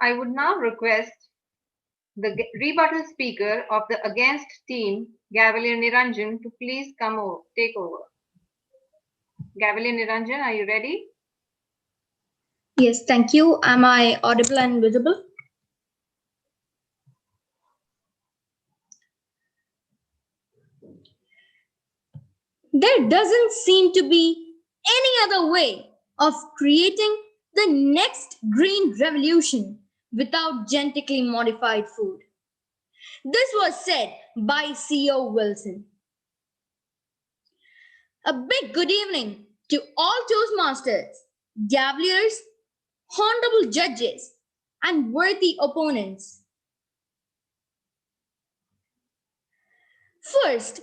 I would now request the rebuttal speaker of the against team, Gavalier Niranjan, to please take over. Gavalier Niranjan, are you ready? Yes, thank you. Am I audible and visible? There doesn't seem to be any other way of creating the next green revolution without genetically modified food. This was said by CEO Wilson. A big good evening to all Toastmasters, gaveliers, honorable judges, and worthy opponents. First,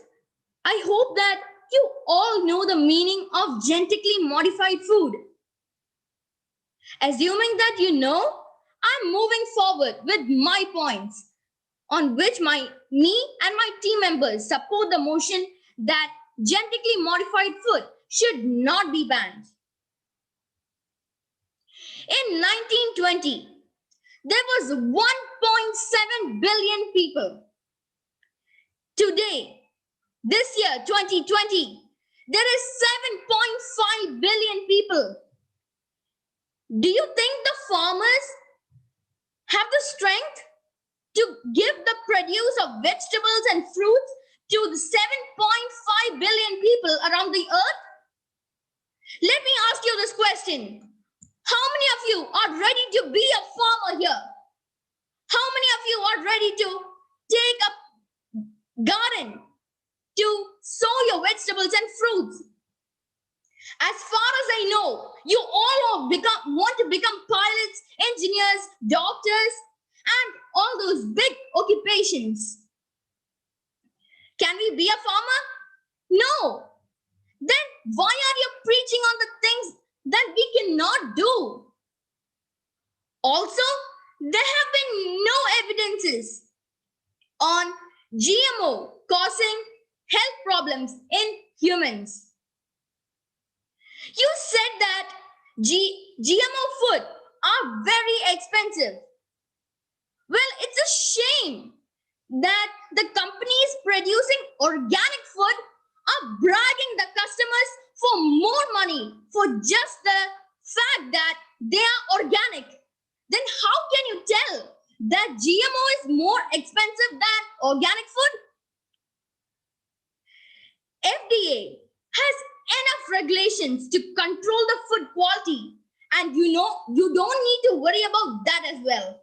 I hope that you all know the meaning of genetically modified food. Assuming that you know, I'm moving forward with my points on which me and my team members support the motion that genetically modified food should not be banned. In 1920, there was 1.7 billion people. Today, this year, 2020, there is 7.5 billion people. Do you think the farmers have the strength to give the produce of vegetables and fruits to the 7.5 billion people around the earth? Let me ask you this question. How many of you are ready to be a farmer here? How many of you are ready to take a garden to sow your vegetables and fruits? As far as I know, you all want to become pilots, engineers, doctors, and all those big occupations. Can we be a farmer? No. Then why are you preaching on the things that we cannot do? Also, there have been no evidences on GMO causing health problems in humans. You said that GMO food are very expensive. Well, it's a shame that the companies producing organic food are bragging the customers for more money for just the fact that they are organic. Then how can you tell that GMO is more expensive than organic food? FDA has enough regulations to control the food quality, and you don't need to worry about that as well.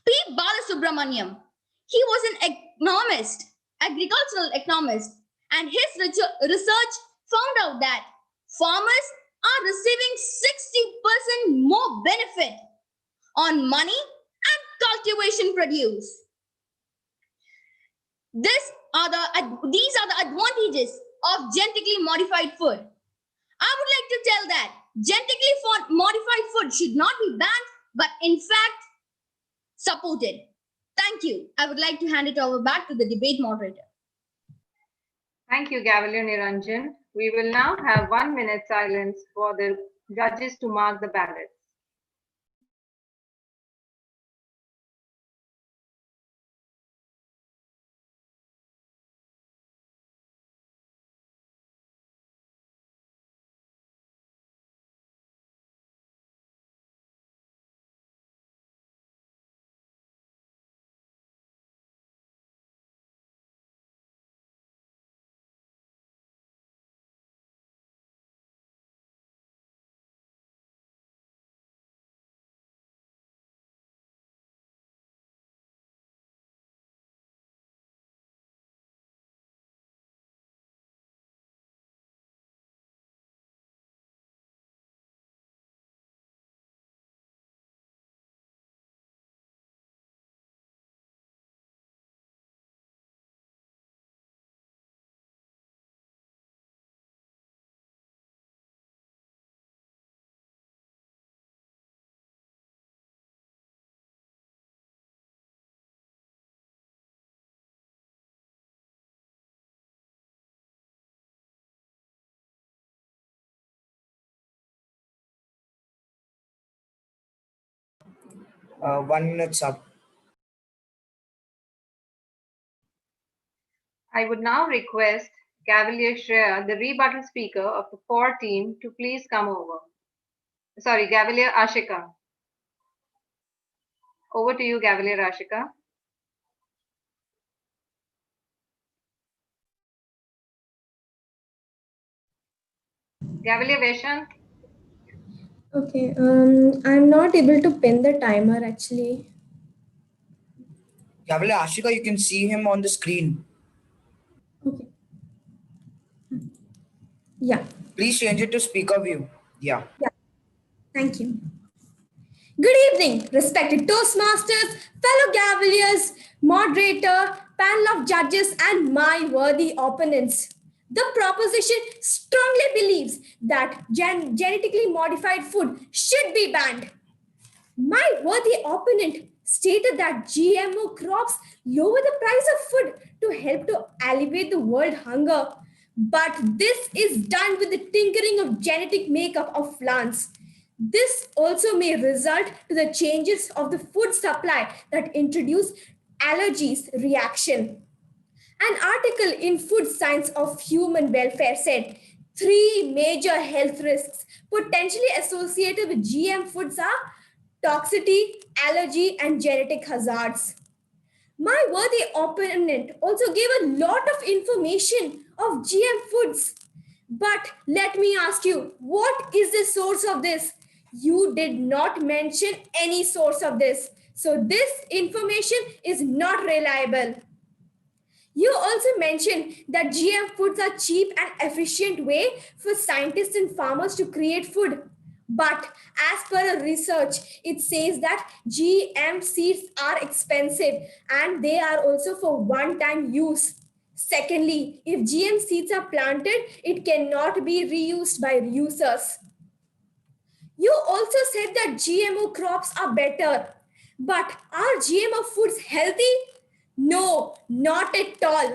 P. Balasubramaniam, he was an economist, agricultural economist, and his research found out that farmers are receiving 60% more benefit on money and cultivation produce. These are the advantages of genetically modified food. I would like to tell that genetically modified food should not be banned, but in fact supported. Thank you. I would like to hand it over back to the debate moderator. Thank you, Gavalier Niranjan. We will now have 1 minute silence for the judges to mark the ballots. One minute's up. I would now request Gavalier Shreya, the rebuttal speaker of the for team, to please come over. Sorry, Gavalier Ashika. Over to you, Gavalier Ashika. Gavalier Veshant. Okay, I'm not able to pin the timer actually. Gavile, Ashika, you can see him on the screen. Okay, yeah, Please change it to speaker view. Yeah. yeah, thank you. Good evening, respected Toastmasters, fellow Cavaliers, moderator, panel of judges, and my worthy opponents. The proposition strongly believes that genetically modified food should be banned. My worthy opponent stated that GMO crops lower the price of food to help to alleviate the world hunger. But this is done with the tinkering of genetic makeup of plants. This also may result to the changes of the food supply that introduce allergies reaction. An article in Food Science of Human Welfare said three major health risks potentially associated with GM foods are toxicity, allergy, and genetic hazards. My worthy opponent also gave a lot of information of GM foods. But let me ask you, what is the source of this? You did not mention any source of this. So this information is not reliable. You also mentioned that GM foods are cheap and efficient way for scientists and farmers to create food. But as per a research, it says that GM seeds are expensive and they are also for one-time use. Secondly, if GM seeds are planted, it cannot be reused by users. You also said that GMO crops are better. But are GMO foods healthy? No, not at all.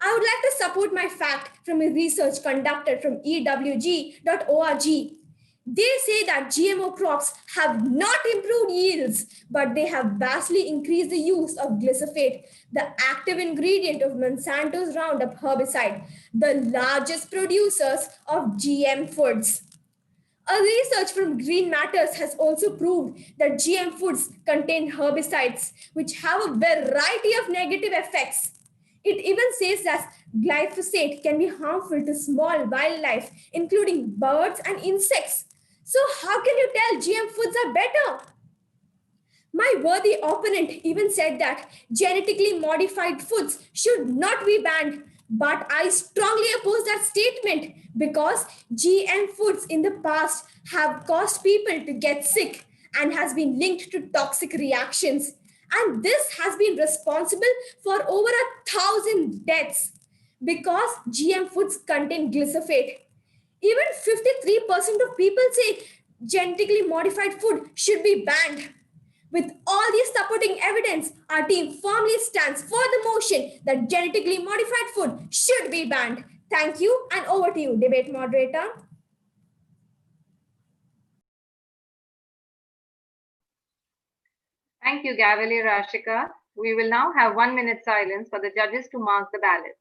I would like to support my fact from a research conducted from ewg.org. They say that GMO crops have not improved yields, but they have vastly increased the use of glyphosate, the active ingredient of Monsanto's Roundup herbicide, the largest producers of GM foods. A research from Green Matters has also proved that GM foods contain herbicides, which have a variety of negative effects. It even says that glyphosate can be harmful to small wildlife, including birds and insects. So, how can you tell GM foods are better? My worthy opponent even said that genetically modified foods should not be banned. But I strongly oppose that statement because GM foods in the past have caused people to get sick and has been linked to toxic reactions. And this has been responsible for over 1,000 deaths because GM foods contain glyphosate. Even 53% of people say genetically modified food should be banned. With all these supporting evidence, our team firmly stands for the motion that genetically modified food should be banned. Thank you, and over to you, debate moderator. Thank you, Gavali Rashika. We will now have 1 minute silence for the judges to mark the ballot.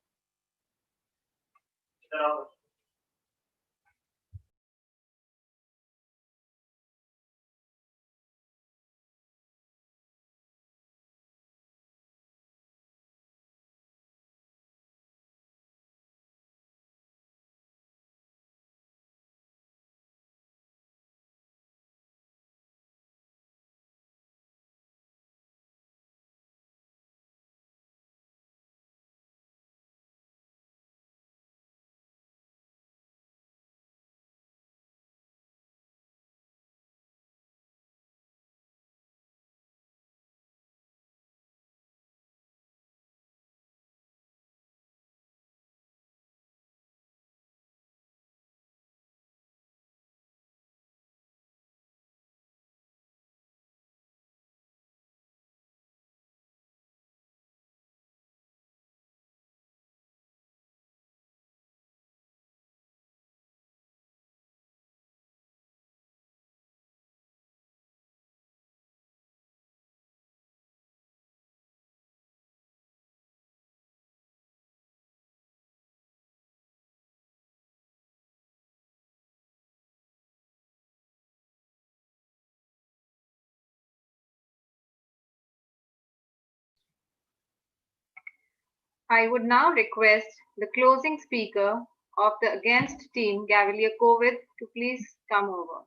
I would now request the closing speaker of the against team, Gavalier Kovic, to please come over.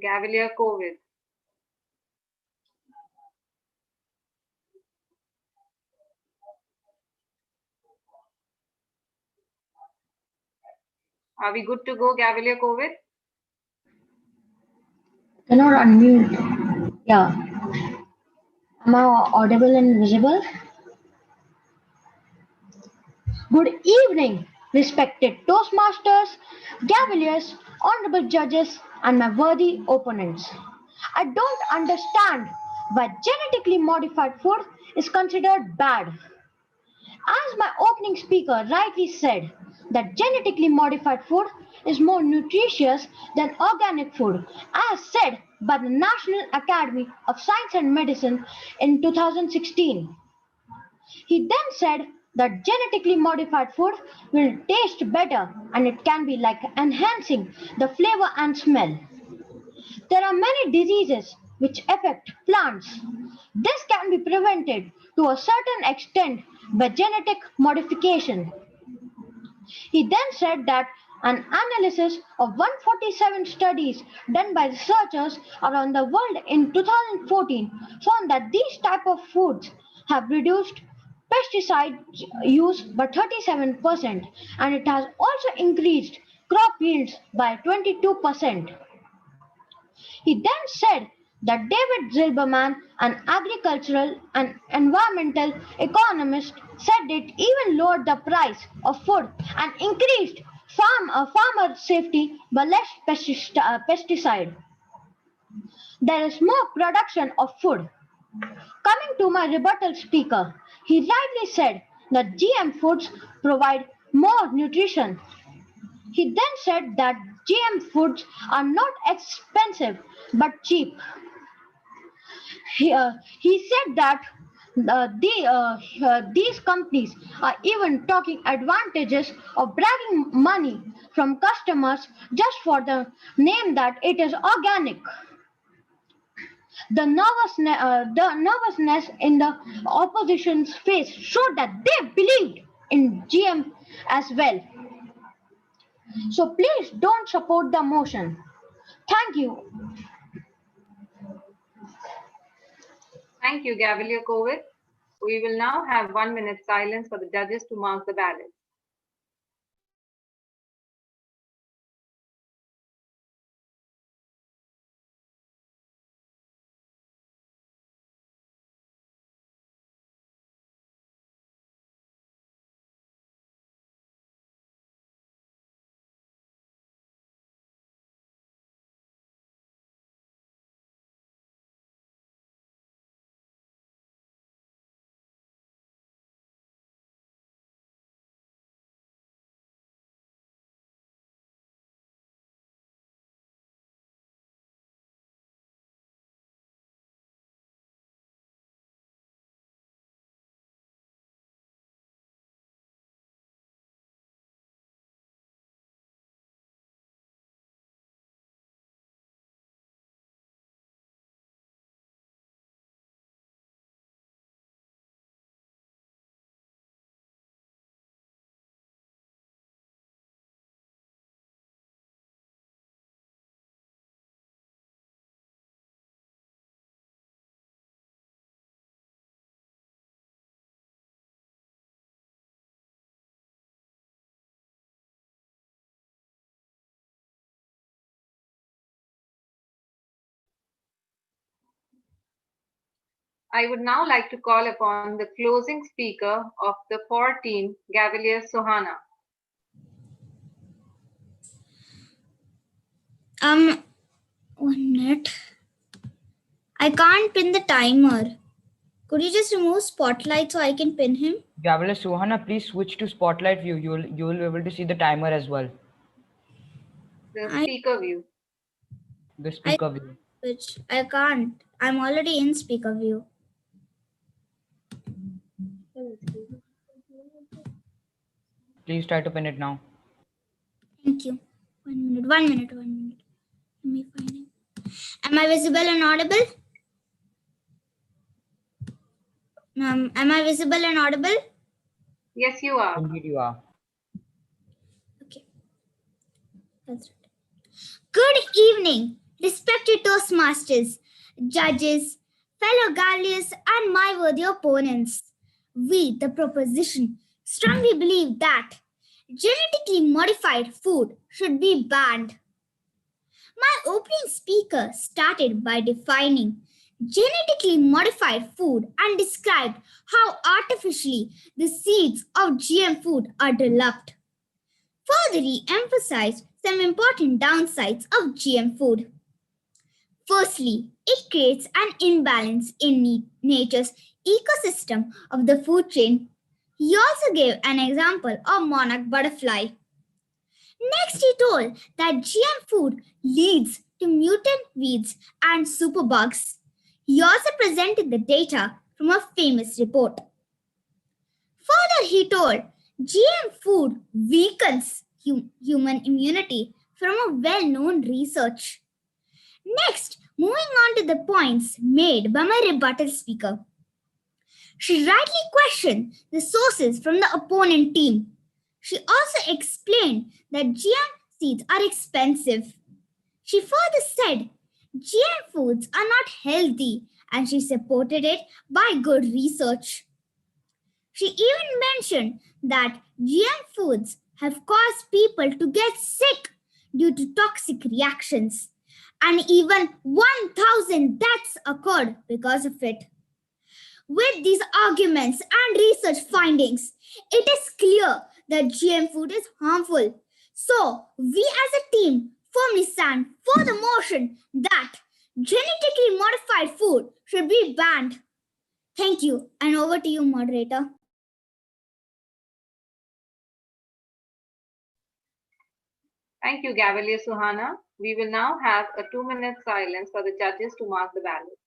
Gavalier COVID. Are we good to go, Gavalier COVID? Cannot unmute. Yeah. Am I audible and visible? Good evening, respected Toastmasters, Gavaliers, honorable judges, and my worthy opponents. I don't understand why genetically modified food is considered bad. As my opening speaker rightly said, that genetically modified food is more nutritious than organic food, as said by the National Academy of Science and Medicine in 2016. He then said that genetically modified food will taste better and it can be like enhancing the flavor and smell. There are many diseases which affect plants. This can be prevented to a certain extent by genetic modification. He then said that an analysis of 147 studies done by researchers around the world in 2014 found that these type of foods have reduced pesticide use by 37% and it has also increased crop yields by 22%. He then said that David Zilberman, an agricultural and environmental economist, said it even lowered the price of food and increased farmer safety by less pesticide. There is more production of food. Coming to my rebuttal speaker, he rightly said that GM foods provide more nutrition. He then said that GM foods are not expensive but cheap. He said that these companies are even taking advantages of bragging money from customers just for the name that it is organic. The nervousness in the opposition's face showed that they believed in GM as well. So please don't support the motion. Thank you. Thank you, Gavalier COVID. We will now have 1 minute silence for the judges to mark the ballots. I would now like to call upon the closing speaker of the for team, Gavalier Sohana. 1 minute. I can't pin the timer. Could you just remove spotlight so I can pin him? Gavalier Sohana, please switch to spotlight view. You will be able to see the timer as well. The speaker view. The speaker view. Which I can't. I'm already in speaker view. Please try to pin it now. Thank you. 1 minute. 1 minute. 1 minute. Let me find him. Am I visible and audible? Am I visible and audible? Yes, you are. Indeed, you are. Okay. That's right. Good evening, Respected Toastmasters, judges, fellow Galliers, and my worthy opponents, we, the proposition, strongly believe that genetically modified food should be banned. My opening speaker started by defining genetically modified food and described how artificially the seeds of GM food are developed. Further, he emphasized some important downsides of GM food. Firstly, it creates an imbalance in nature's ecosystem of the food chain. He also gave an example of monarch butterfly. Next, he told that GM food leads to mutant weeds and superbugs. He also presented the data from a famous report. Further, he told GM food weakens human immunity from a well-known research. Next, moving on to the points made by my rebuttal speaker. She rightly questioned the sources from the opponent team. She also explained that GM seeds are expensive. She further said GM foods are not healthy and she supported it by good research. She even mentioned that GM foods have caused people to get sick due to toxic reactions, and even 1,000 deaths occurred because of it. With these arguments and research findings, it is clear that GM food is harmful. So, we as a team firmly stand for the motion that genetically modified food should be banned. Thank you, and over to you, moderator. Thank you, Gavalier Suhana. We will now have a 2-minute silence for the judges to mark the ballot.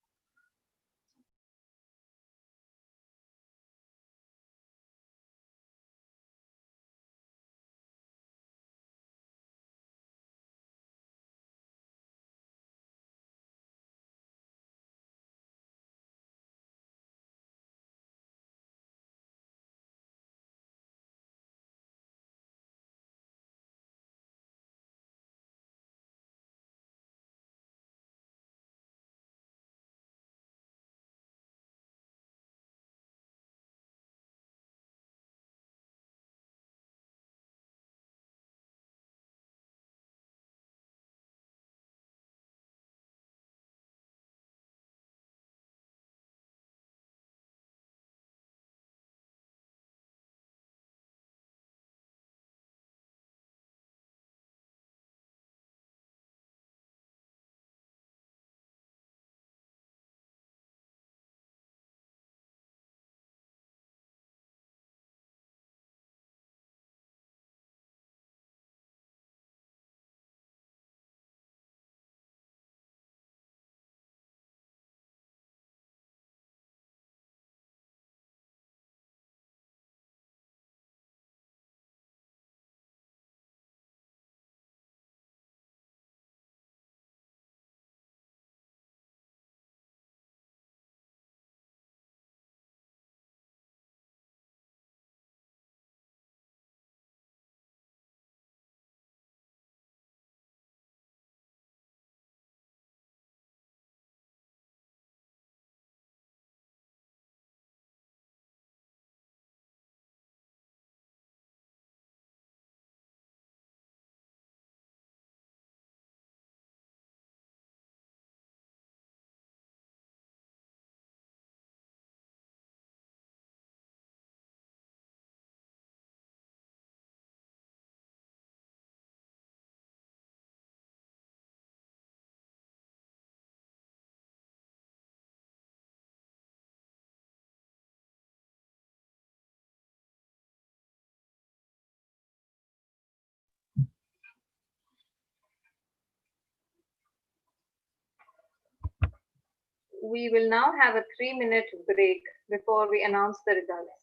We will now have a 3-minute break before we announce the results.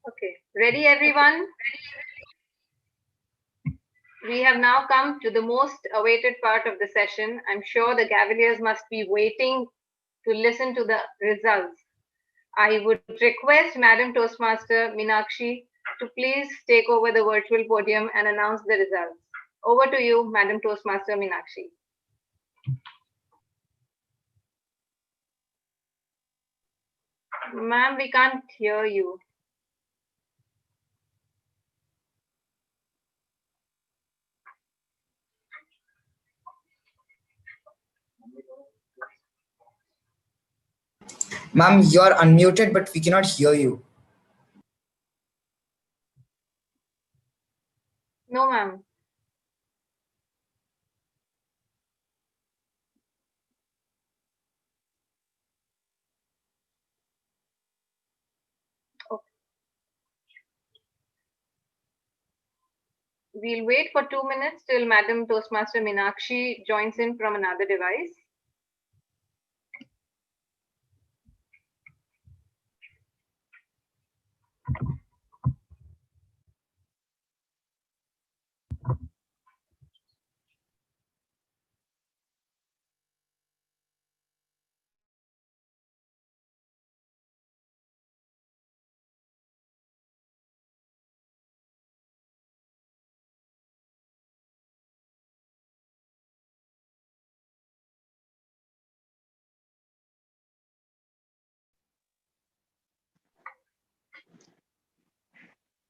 Okay, ready everyone? We have now come to the most awaited part of the session. I'm sure the Cavaliers must be waiting to listen to the results. I would request Madam Toastmaster Meenakshi to please take over the virtual podium and announce the results. Over to you, Madam Toastmaster Meenakshi. Ma'am, we can't hear you. Ma'am, you're unmuted, but we cannot hear you. No, ma'am. Okay. We'll wait for 2 minutes till Madam Toastmaster Meenakshi joins in from another device.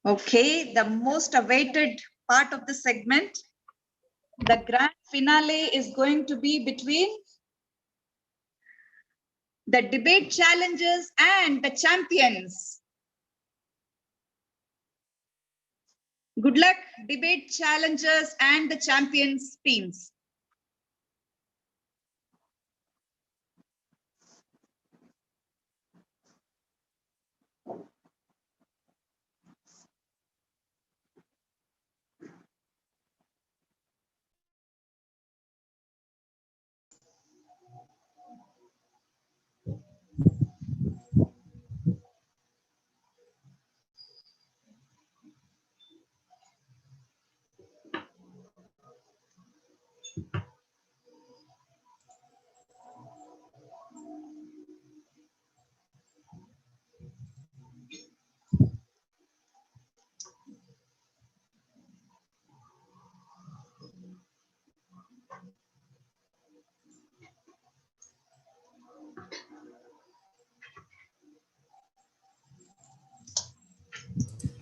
Okay, the most awaited part of the segment. The grand finale is going to be between the debate challengers and the champions. Good luck, debate challengers and the champions teams.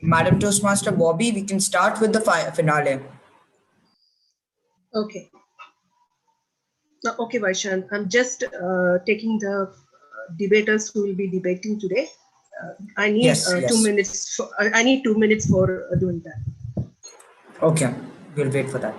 Madam Toastmaster Bobby, we can start with the finale. Okay. Okay, Vaishant, I'm just taking the debaters who will be debating today. I need Yes, 2 yes. minutes. I need 2 minutes for doing that. Okay, we'll wait for that.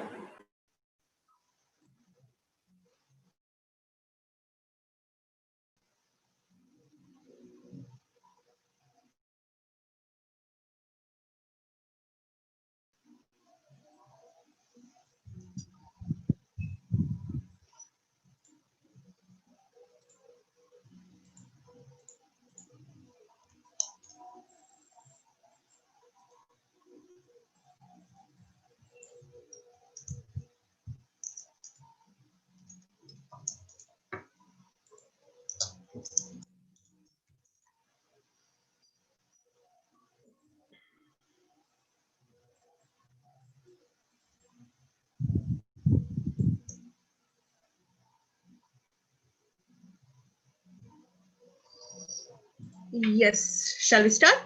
Yes, shall we start?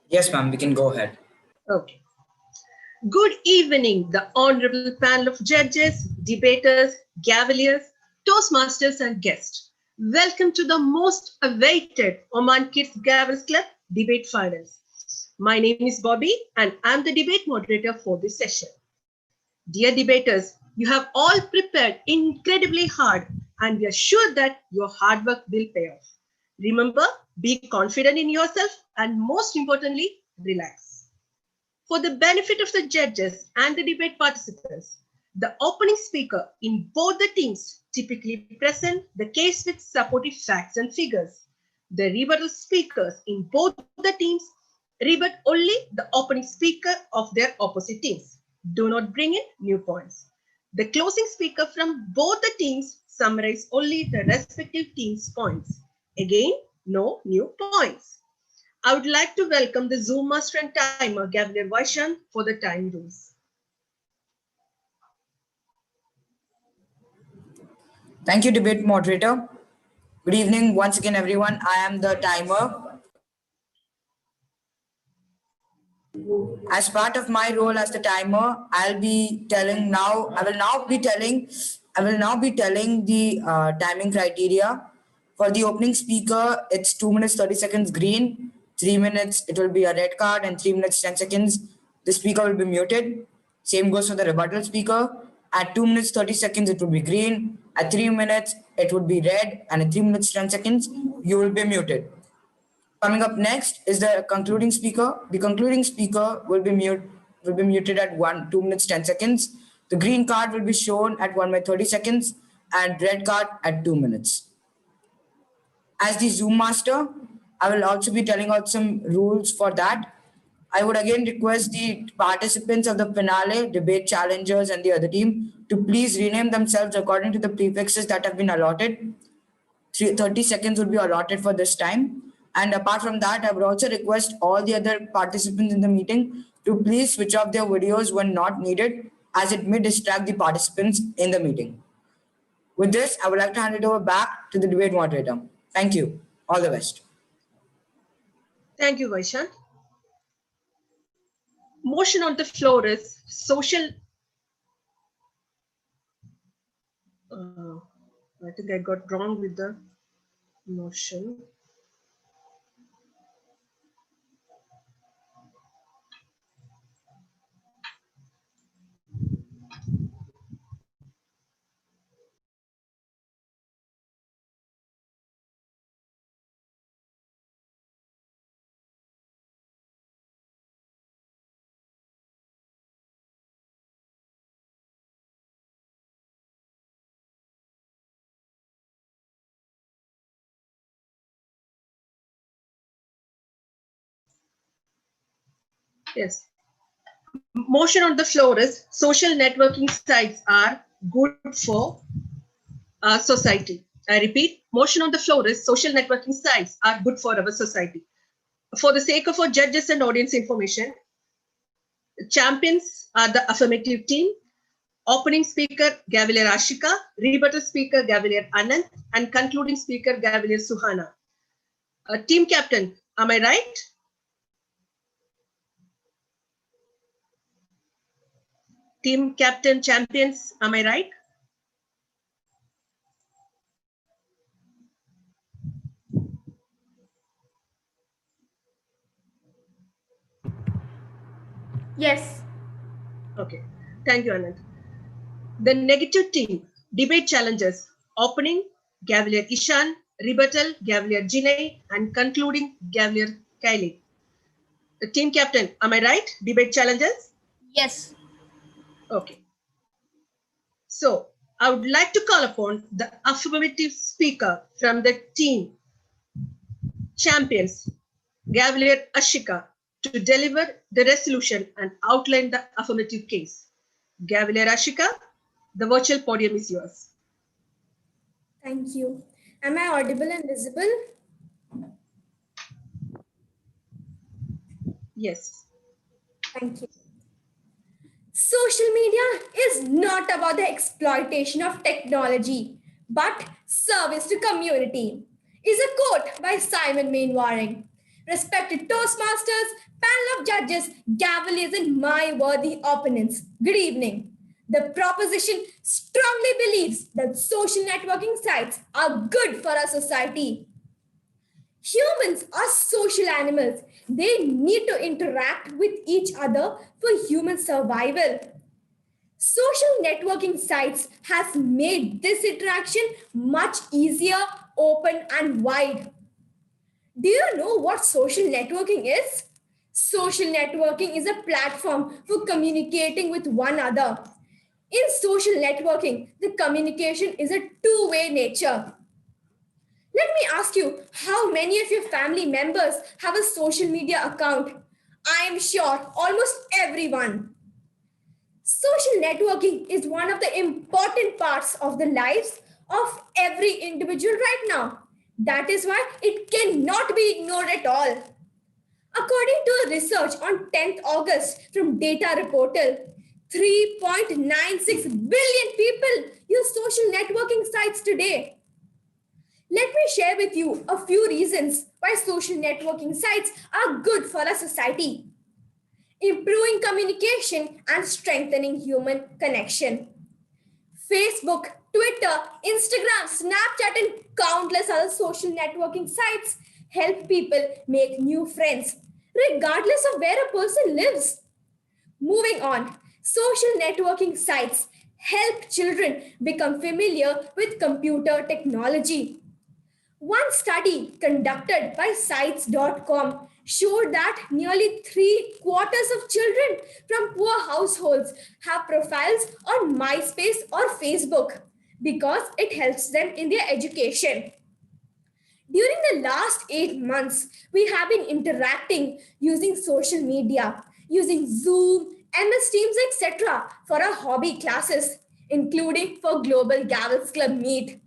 Yes, ma'am, we can go ahead. Okay. Good evening, the honorable panel of judges, debaters, Cavaliers, Toastmasters, and guests. Welcome to the most awaited Oman Kids Gavels Club debate finals. My name is Bobby, and I'm the debate moderator for this session. Dear debaters, you have all prepared incredibly hard, and we are sure that your hard work will pay off. Remember, be confident in yourself, and most importantly, relax. For the benefit of the judges and the debate participants, the opening speaker in both the teams typically present the case with supportive facts and figures. The rebuttal speakers in both the teams rebut only the opening speaker of their opposite teams. Do not bring in new points. The closing speaker from both the teams summarize only the respective team's points. Again, no new points. I would like to welcome the Zoom master and timer, Gavalier Vaishan, for the time rules. Thank you, debate moderator. Good evening once again, everyone. I am the timer. As part of my role as the timer, I will now be telling the timing criteria. For the opening speaker, it's 2 minutes 30 seconds green, 3 minutes it will be a red card, and 3 minutes 10 seconds the speaker will be muted. Same goes for the rebuttal speaker. At 2 minutes 30 seconds it will be green, at 3 minutes it would be red, and at 3 minutes 10 seconds you will be muted. Coming up next is the concluding speaker. The concluding speaker will be muted at 2 minutes 10 seconds. The green card will be shown at 1 minute 30 seconds and red card at 2 minutes. As the Zoom master, I will also be telling out some rules for that. I would again request the participants of the finale, debate challengers, and the other team to please rename themselves according to the prefixes that have been allotted. 30 seconds would be allotted for this time. And apart from that, I would also request all the other participants in the meeting to please switch off their videos when not needed, as it may distract the participants in the meeting. With this, I would like to hand it over back to the debate moderator. Thank you. All the best. Thank you, Vaishan. Motion on the floor is social. I think I got wrong with the motion. Yes. Motion on the floor is social networking sites are good for our society. I repeat, motion on the floor is social networking sites are good for our society. For the sake of our judges and audience information, champions are the affirmative team, opening speaker Gavalier Ashika, rebuttal speaker Gavalier Anand, and concluding speaker Gavalier Suhana. Team captain, am I right? Team captain champions, am I right? Yes. Okay, thank you, Anand. The negative team, debate challenges, opening Gavalier Ishan, rebuttal Gavalier Jinay, and concluding Gavalier Kylie. The team captain, am I right? Debate challenges? Yes. Okay. So I would like to call upon the affirmative speaker from the team champions, Gavalier Ashika, to deliver the resolution and outline the affirmative case. Gavalier Ashika, the virtual podium is yours. Thank you. Am I audible and visible? Yes. Thank you. Social media is not about the exploitation of technology, but service to community, is a quote by Simon Mainwaring. Respected Toastmasters, panel of judges, Gavaliers, and my worthy opponents, good evening. The proposition strongly believes that social networking sites are good for our society. Humans are social animals. They need to interact with each other for human survival. Social networking sites has made this interaction much easier, open, and wide. Do you know what social networking is? Social networking is a platform for communicating with one another. In social networking, the communication is a two-way nature. Let me ask you, how many of your family members have a social media account? I am sure almost everyone. Social networking is one of the important parts of the lives of every individual right now. That is why it cannot be ignored at all. According to a research on 10th August from Data Reportal, 3.96 billion people use social networking sites today. Let me share with you a few reasons why social networking sites are good for a society. Improving communication and strengthening human connection. Facebook, Twitter, Instagram, Snapchat, and countless other social networking sites help people make new friends, regardless of where a person lives. Moving on, social networking sites help children become familiar with computer technology. One study conducted by Sites.com showed that nearly 3/4 of children from poor households have profiles on MySpace or Facebook because it helps them in their education. During the last 8 months, we have been interacting using social media, using Zoom, MS Teams, etc. for our hobby classes, including for Global Gavels Club Meet.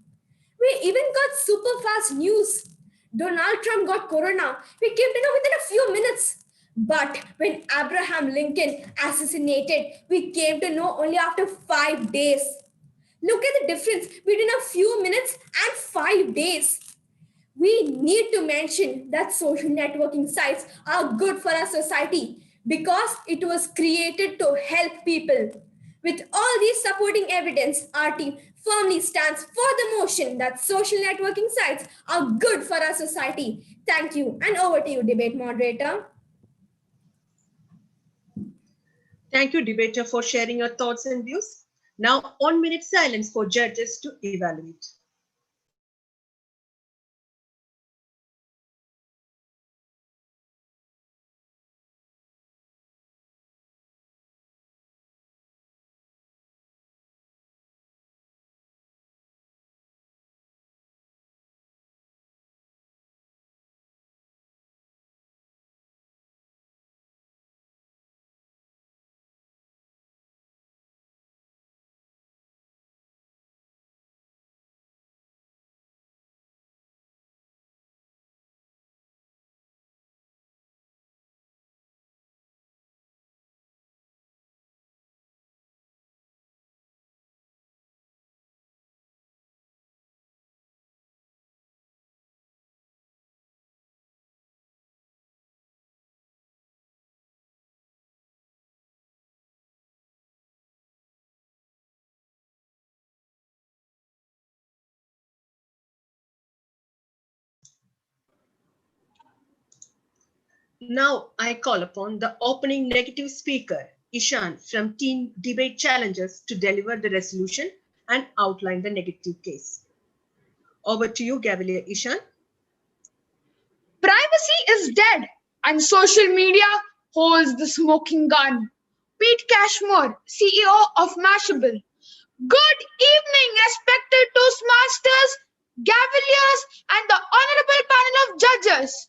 We even got super fast news. Donald Trump got corona. We came to know within a few minutes. But when Abraham Lincoln assassinated, we came to know only after 5 days. Look at the difference between a few minutes and 5 days. We need to mention that social networking sites are good for our society because it was created to help people. With all these supporting evidence, our team firmly stands for the motion that social networking sites are good for our society. Thank you, and over to you, debate moderator. Thank you, debater, for sharing your thoughts and views. Now, 1 minute silence for judges to evaluate. Now I call upon the opening negative speaker, Ishan from Team Debate Challengers, to deliver the resolution and outline the negative case. Over to you, Gavalier Ishan. Privacy is dead and social media holds the smoking gun. Pete Cashmore, CEO of Mashable. Good evening, respected Toastmasters, Gavaliers, and the honorable panel of judges.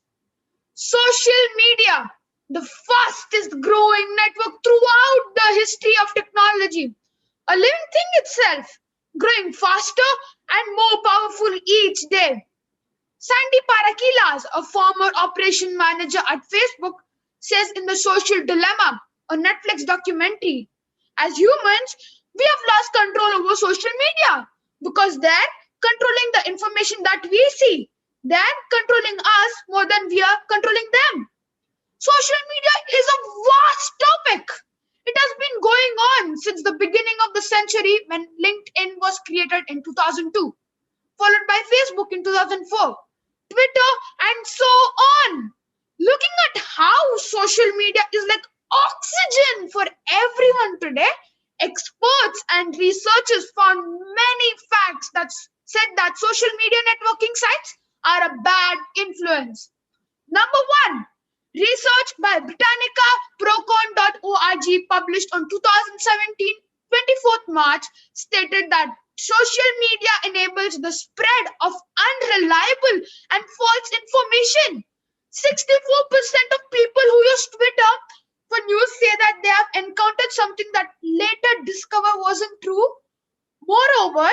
Social media, the fastest growing network throughout the history of technology. A living thing itself, growing faster and more powerful each day. Sandy Parakilas, a former operation manager at Facebook, says in The Social Dilemma, a Netflix documentary, as humans, we have lost control over social media because they're controlling the information that we see. They're controlling us more than we are controlling them. Social media is a vast topic. It has been going on since the beginning of the century when LinkedIn was created in 2002, followed by Facebook in 2004. Twitter, and so on. Looking at how social media is like oxygen for everyone today, experts and researchers found many facts that said that social media networking sites are a bad influence. Number one, research by Britannica Procon.org published on 2017, 24th March stated that social media enables the spread of unreliable and false information. 64% of people who use Twitter for news say that they have encountered something that later discover wasn't true. Moreover,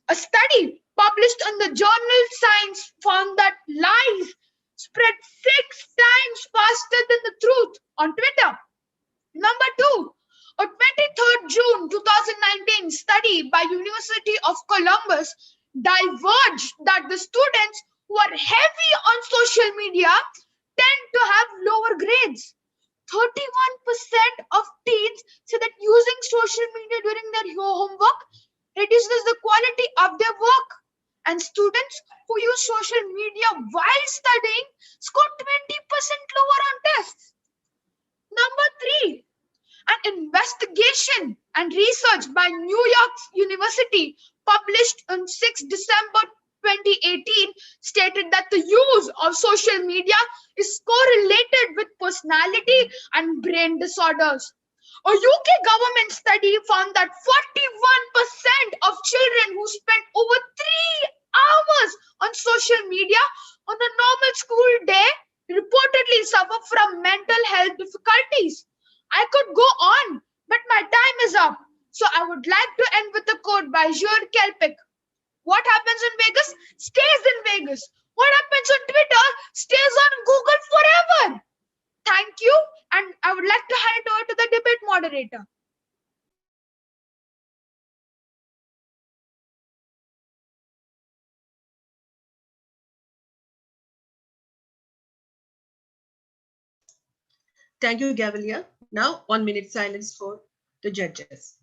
a study published in the journal Science found that lies spread 6 times faster than the truth on Twitter. Number 2, a 23rd June 2019 study by University of Columbus diverged that the students who are heavy on social media tend to have lower grades. 31% of teens say that using social media during their homework reduces the quality of their work. And students who use social media while studying score 20% lower on tests. Number 3, an investigation and research by New York University published on 6 December 2018 stated that the use of social media is correlated with personality and brain disorders. A UK government study found that 41% of children who spend over 3 hours on social media on a normal school day reportedly suffer from mental health difficulties. I could go on, but my time is up. So I would like to end with a quote by Jean Kelpic. What happens in Vegas stays in Vegas. What happens on Twitter stays on Google forever. Thank you, and I would like to hand it over to the debate moderator. Thank you, Gavalier. Now, 1 minute silence for the judges.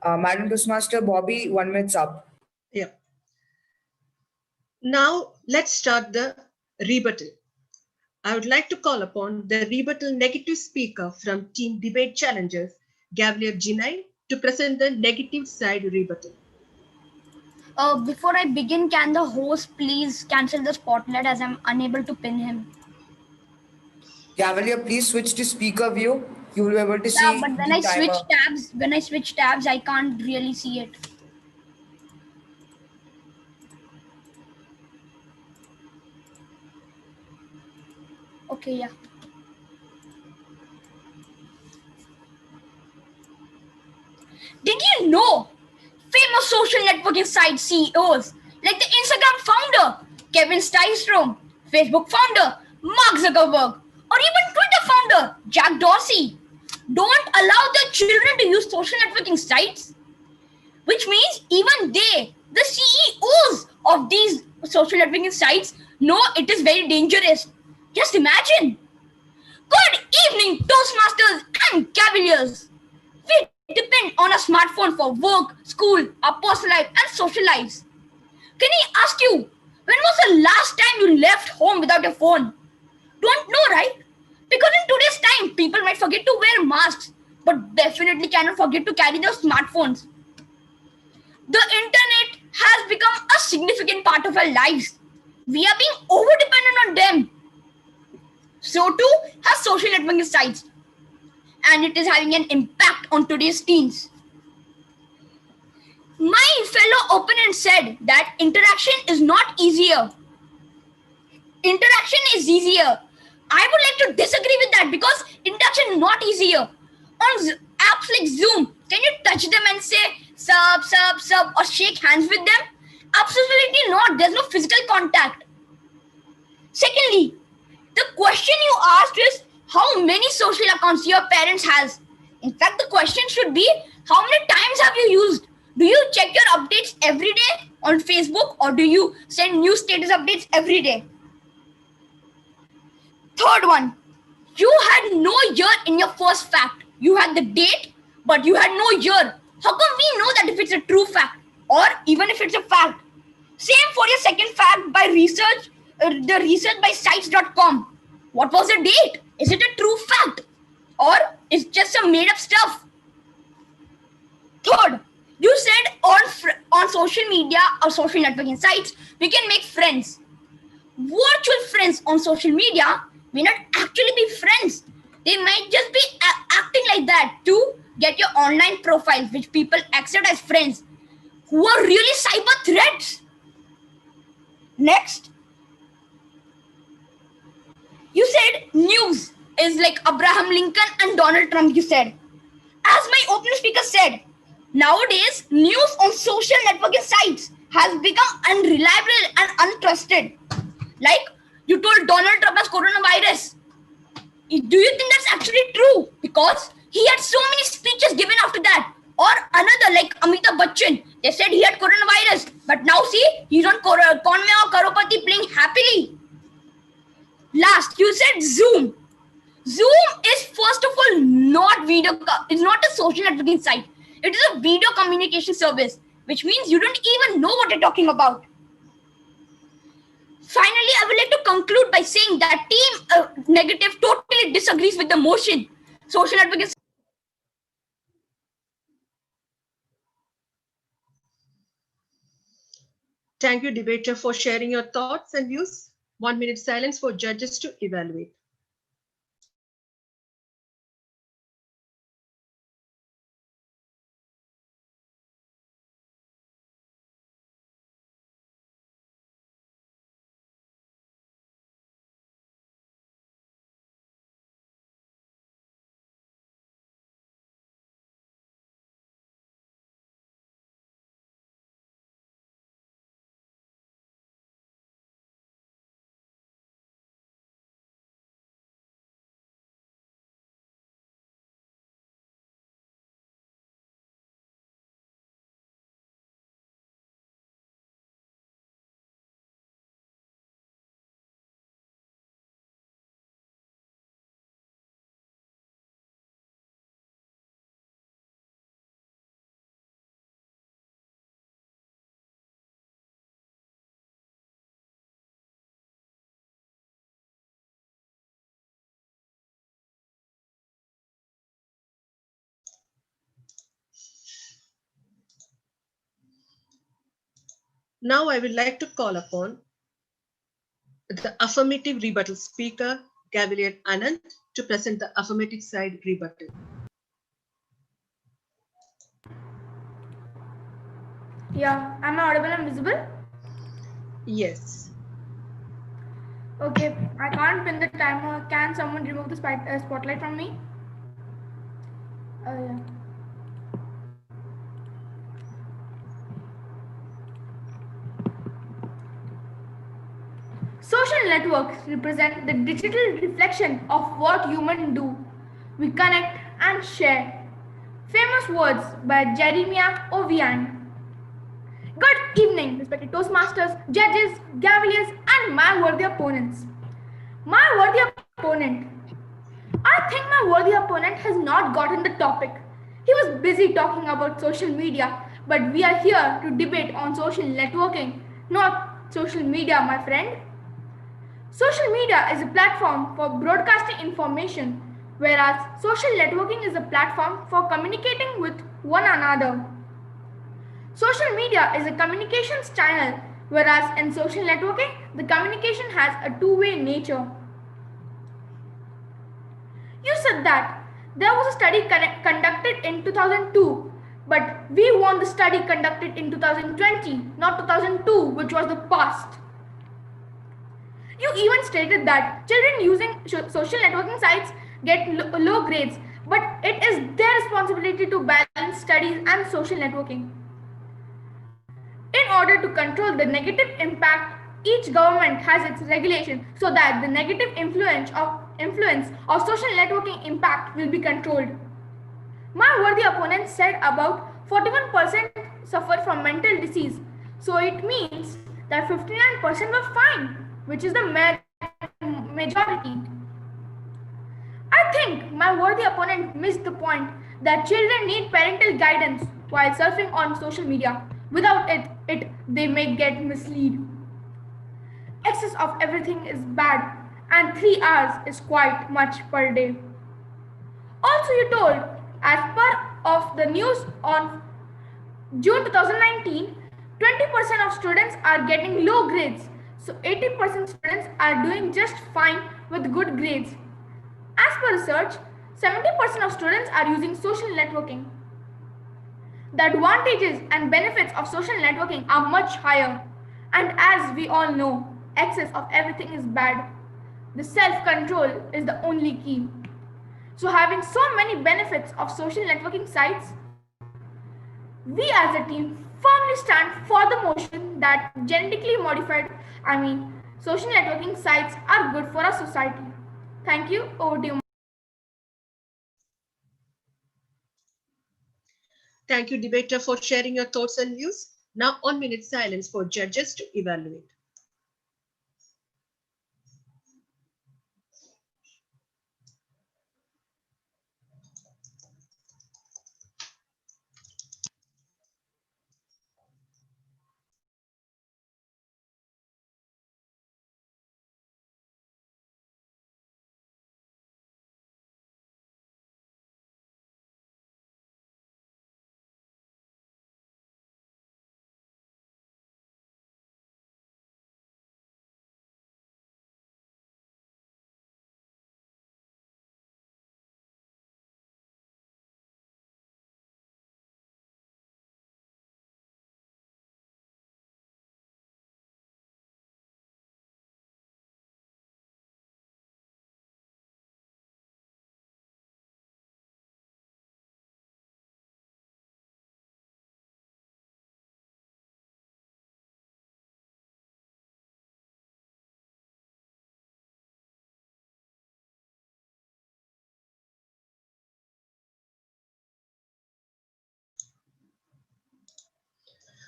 Madam Toastmaster Bobby, 1 minute's up. Yeah. Now, let's start the rebuttal. I would like to call upon the rebuttal negative speaker from Team Debate Challengers, Gavalier Jinai, to present the negative side rebuttal. Before I begin, can the host please cancel the spotlight as I'm unable to pin him? Gavalier, please switch to speaker view. You will be able to see Yeah, but when the I timer. switch tabs, I can't really see it. Okay, yeah. Did you know famous social networking site CEOs like the Instagram founder Kevin Systrom, Facebook founder Mark Zuckerberg, or even Twitter founder Jack Dorsey don't allow their children to use social networking sites? Which means even they, the CEOs of these social networking sites, know it is very dangerous. Just imagine. Good evening, Toastmasters and Cavaliers. We depend on a smartphone for work, school, our personal life, and social lives. Can I ask you, when was the last time you left home without your phone? Don't know, right? Because in today's time, people might forget to wear masks, but definitely cannot forget to carry their smartphones. The internet has become a significant part of our lives. We are being over-dependent on them. So too has social networking sites, and it is having an impact on today's teens. My opponent said that interaction is not easier. Interaction is easier. I would like to disagree with that because interaction is not easier. On apps like Zoom, can you touch them and say sub, sub, sub, or shake hands with them? Absolutely not. There's no physical contact. Secondly, the question you asked is how many social accounts your parents has. In fact, the question should be how many times have you used? Do you check your updates every day on Facebook or do you send new status updates every day? Third one, you had no year in your first fact. You had the date, but you had no year. How come we know that if it's a true fact or even if it's a fact? Same for your second fact by research, the research by sites.com. What was the date? Is it a true fact or is it just some made up stuff? Third, you said on social media or social networking sites, we can make friends. Virtual friends on social media may not actually be friends. They might just be acting like that to get your online profiles, which people accept as friends, who are really cyber threats. Next, you said news is like Abraham Lincoln and Donald Trump, you said. As my opening speaker said, nowadays, news on social networking sites has become unreliable and untrusted. Like you told Donald Trump has coronavirus. Do you think that's actually true? Because he had so many speeches given after that. Or another like Amitabh Bachchan. They said he had coronavirus. But now see, he's on Conway or Karopati playing happily. Last, you said Zoom. Zoom is first of all not video. It's not a social networking site. It is a video communication service, which means you don't even know what you're talking about. Finally, I would like to conclude by saying that Team Negative totally disagrees with the motion. Social networking. Thank you, debater, for sharing your thoughts and views. 1 minute silence for judges to evaluate. Now I would like to call upon the affirmative rebuttal speaker, Gavilier Anand, to present the affirmative side rebuttal. Yeah, am I audible and visible? Yes. Okay, I can't pin the timer. Can someone remove the spotlight from me? Yeah. Social networks represent the digital reflection of what humans do. We connect and share. Famous words by Jeremiah Ovian. Good evening, respected Toastmasters, judges, Gavaliers, and my worthy opponents. My worthy opponent. I think my worthy opponent has not gotten the topic. He was busy talking about social media, but we are here to debate on social networking, not social media, my friend. Social media is a platform for broadcasting information, whereas social networking is a platform for communicating with one another. Social media is a communications channel, whereas in social networking, the communication has a two-way nature. You said that there was a study conducted in 2002 But we want the study conducted in 2020, not 2002, which was the past. You even stated that children using social networking sites get low grades, but it is their responsibility to balance studies and social networking. In order to control the negative impact, each government has its regulation so that the negative influence of social networking impact will be controlled. My worthy opponent said about 41% suffer from mental disease, so it means that 59% were fine, which is the majority. I think my worthy opponent missed the point that children need parental guidance while surfing on social media. Without it they may get misled. Excess of everything is bad, and 3 hours is quite much per day. Also, you told, as per of the news on June 2019, 20% of students are getting low grades, so 80% students are doing just fine with good grades. As per research, 70% of students are using social networking. The advantages and benefits of social networking are much higher, and as we all know, excess of everything is bad. The self-control is the only key. So having so many benefits of social networking sites, we as a team firmly stand for the motion that genetically modified, social networking sites are good for our society. Thank you. Over to you. Thank you, debater, for sharing your thoughts and views. Now, 1 minute silence for judges to evaluate.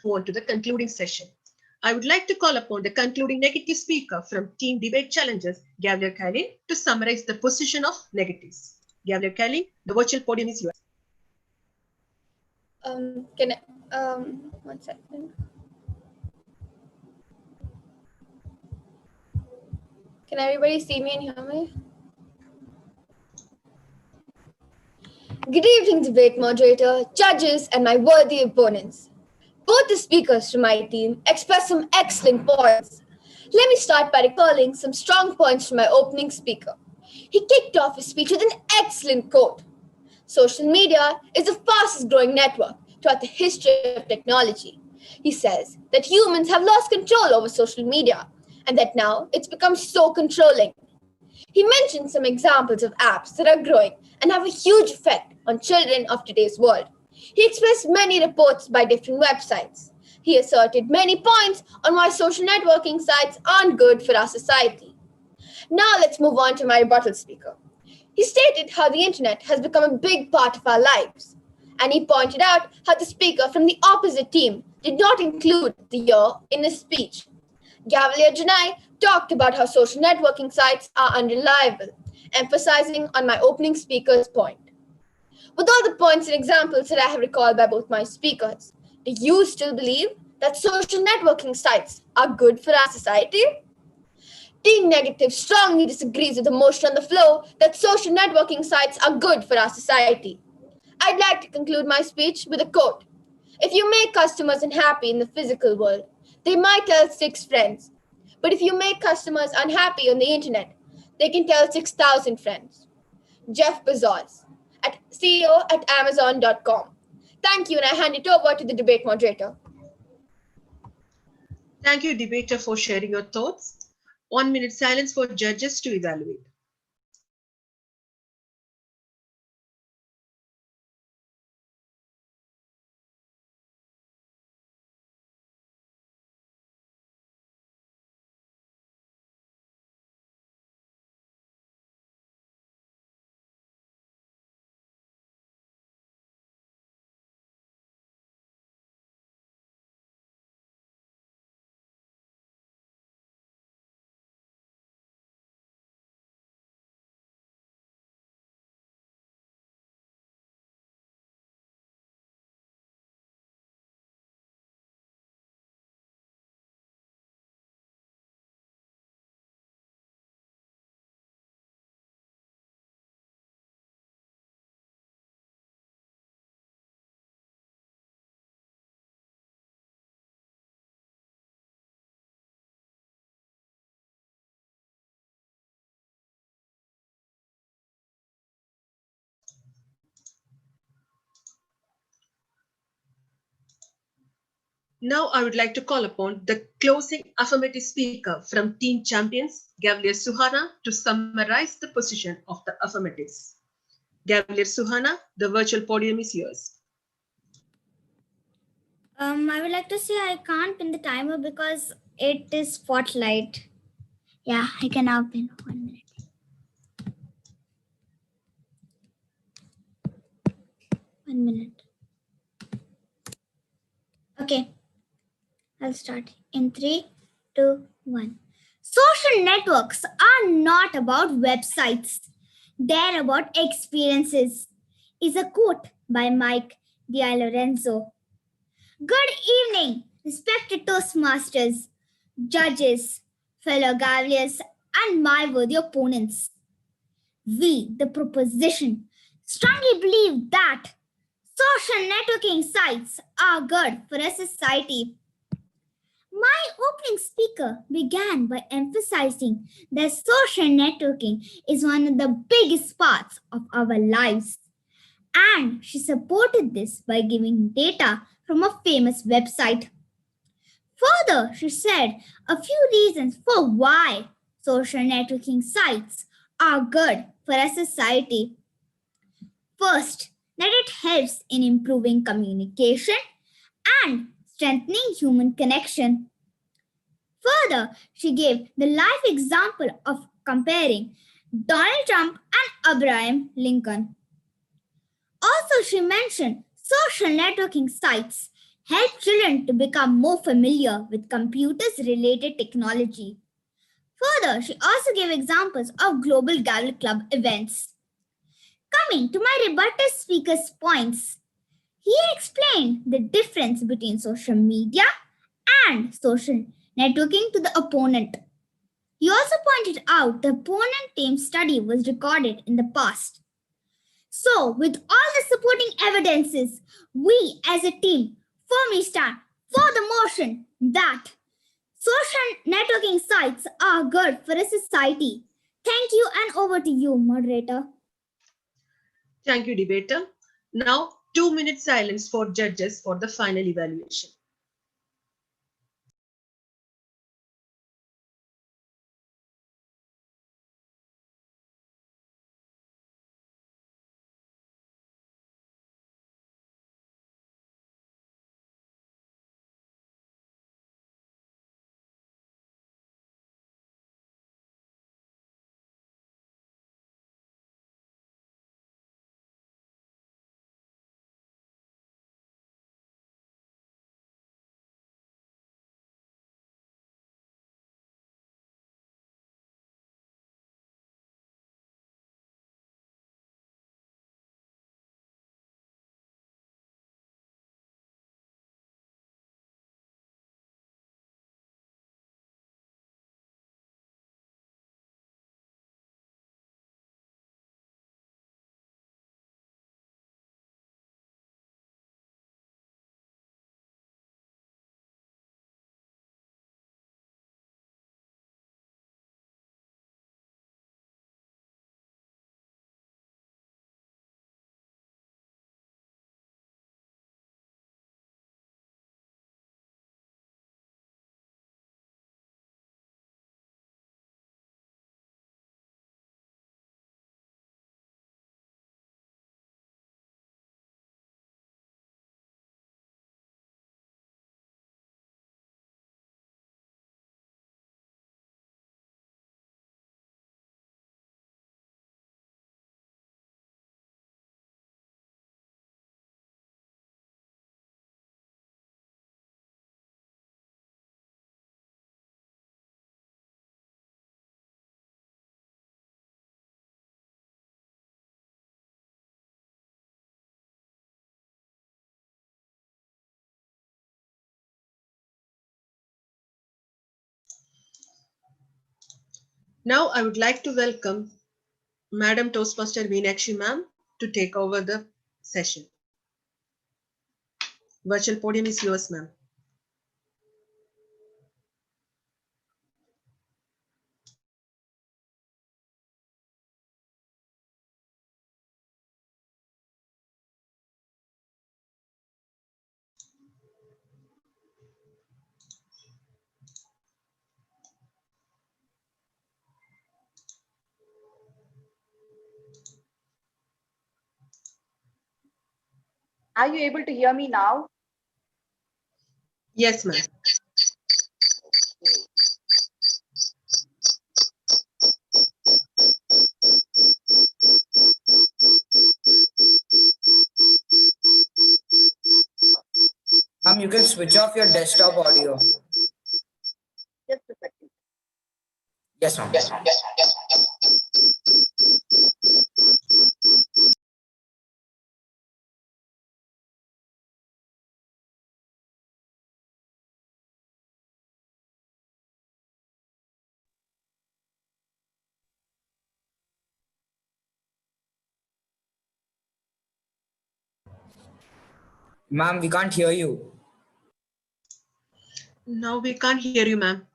Move on to the concluding session. I would like to call upon the concluding negative speaker from Team Debate Challengers, Gavlier Kylie, to summarize the position of negatives. Gavlier Kylie, the virtual podium is yours. Can I, 1 second. Can everybody see me and hear me? Good evening, debate moderator, judges, and my worthy opponents. Both the speakers from my team expressed some excellent points. Let me start by recalling some strong points from my opening speaker. He kicked off his speech with an excellent quote. Social media is the fastest growing network throughout the history of technology. He says that humans have lost control over social media and that now it's become so controlling. He mentioned some examples of apps that are growing and have a huge effect on children of today's world. He expressed many reports by different websites. He asserted many points on why social networking sites aren't good for our society. Now let's move on to my rebuttal speaker. He stated how the internet has become a big part of our lives. And he pointed out how the speaker from the opposite team did not include the year in his speech. Gavalier Janai talked about how social networking sites are unreliable, emphasizing on my opening speaker's point. With all the points and examples that I have recalled by both my speakers, do you still believe that social networking sites are good for our society? Team Negative strongly disagrees with the motion on the floor that social networking sites are good for our society. I'd like to conclude my speech with a quote. If you make customers unhappy in the physical world, they might tell 6 friends. But if you make customers unhappy on the internet, they can tell 6,000 friends. Jeff Bezos, CEO at Amazon.com. Thank you, and I hand it over to the debate moderator. Thank you, debater, for sharing your thoughts. 1 minute silence for judges to evaluate. Now I would like to call upon the closing affirmative speaker from Team Champions, Gavalier Suhana, to summarize the position of the affirmatives. Gavalier Suhana, the virtual podium is yours. I would like to say I can't pin the timer because it is spotlight. Yeah, I can now pin 1 minute. One minute. Okay, I'll start in 3, 2, 1. Social networks are not about websites. They're about experiences, is a quote by Mike DiLorenzo. Good evening, respected Toastmasters, judges, fellow Gavaliers, and my worthy opponents. We, the proposition, strongly believe that social networking sites are good for a society. My opening speaker began by emphasizing that social networking is one of the biggest parts of our lives. And she supported this by giving data from a famous website. Further, she said a few reasons for why social networking sites are good for a society. First, that it helps in improving communication and strengthening human connection. Further, she gave the life example of comparing Donald Trump and Abraham Lincoln. Also, she mentioned social networking sites help children to become more familiar with computers related technology. Further, she also gave examples of global Gavel Club events. Coming to my rebuttal speaker's points, he explained the difference between social media and social networking to the opponent. He also pointed out the opponent team's study was recorded in the past. So, with all the supporting evidences, we as a team firmly stand for the motion that social networking sites are good for a society. Thank you, and over to you, moderator. Thank you, debater. Now, 2 minute silence for judges for the final evaluation. Now I would like to welcome Madam Toastmaster Meenakshi ma'am to take over the session. Virtual podium is yours, ma'am. Are you able to hear me now? Yes, ma'am. You can switch off your desktop audio. Just a second. Yes, ma'am. Ma'am, we can't hear you. Now we can't hear you, ma'am.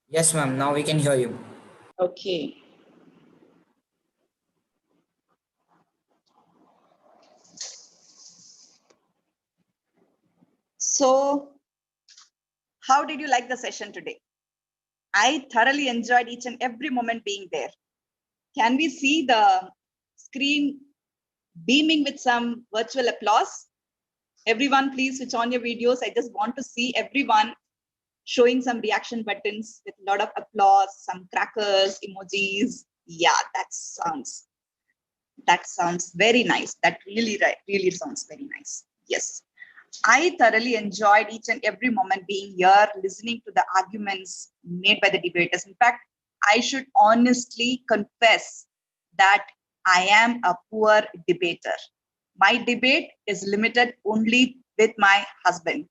Yes, ma'am. Now we can hear you. Okay. So, how did you like the session today? I thoroughly enjoyed each and every moment being there. Can we see the screen beaming with some virtual applause? Everyone, please switch on your videos. I just want to see everyone showing some reaction buttons with a lot of applause, some crackers, emojis. Yeah, that sounds very nice. That really sounds very nice. Yes. I thoroughly enjoyed each and every moment being here, listening to the arguments made by the debaters. In fact, I should honestly confess that I am a poor debater. My debate is limited only with my husband,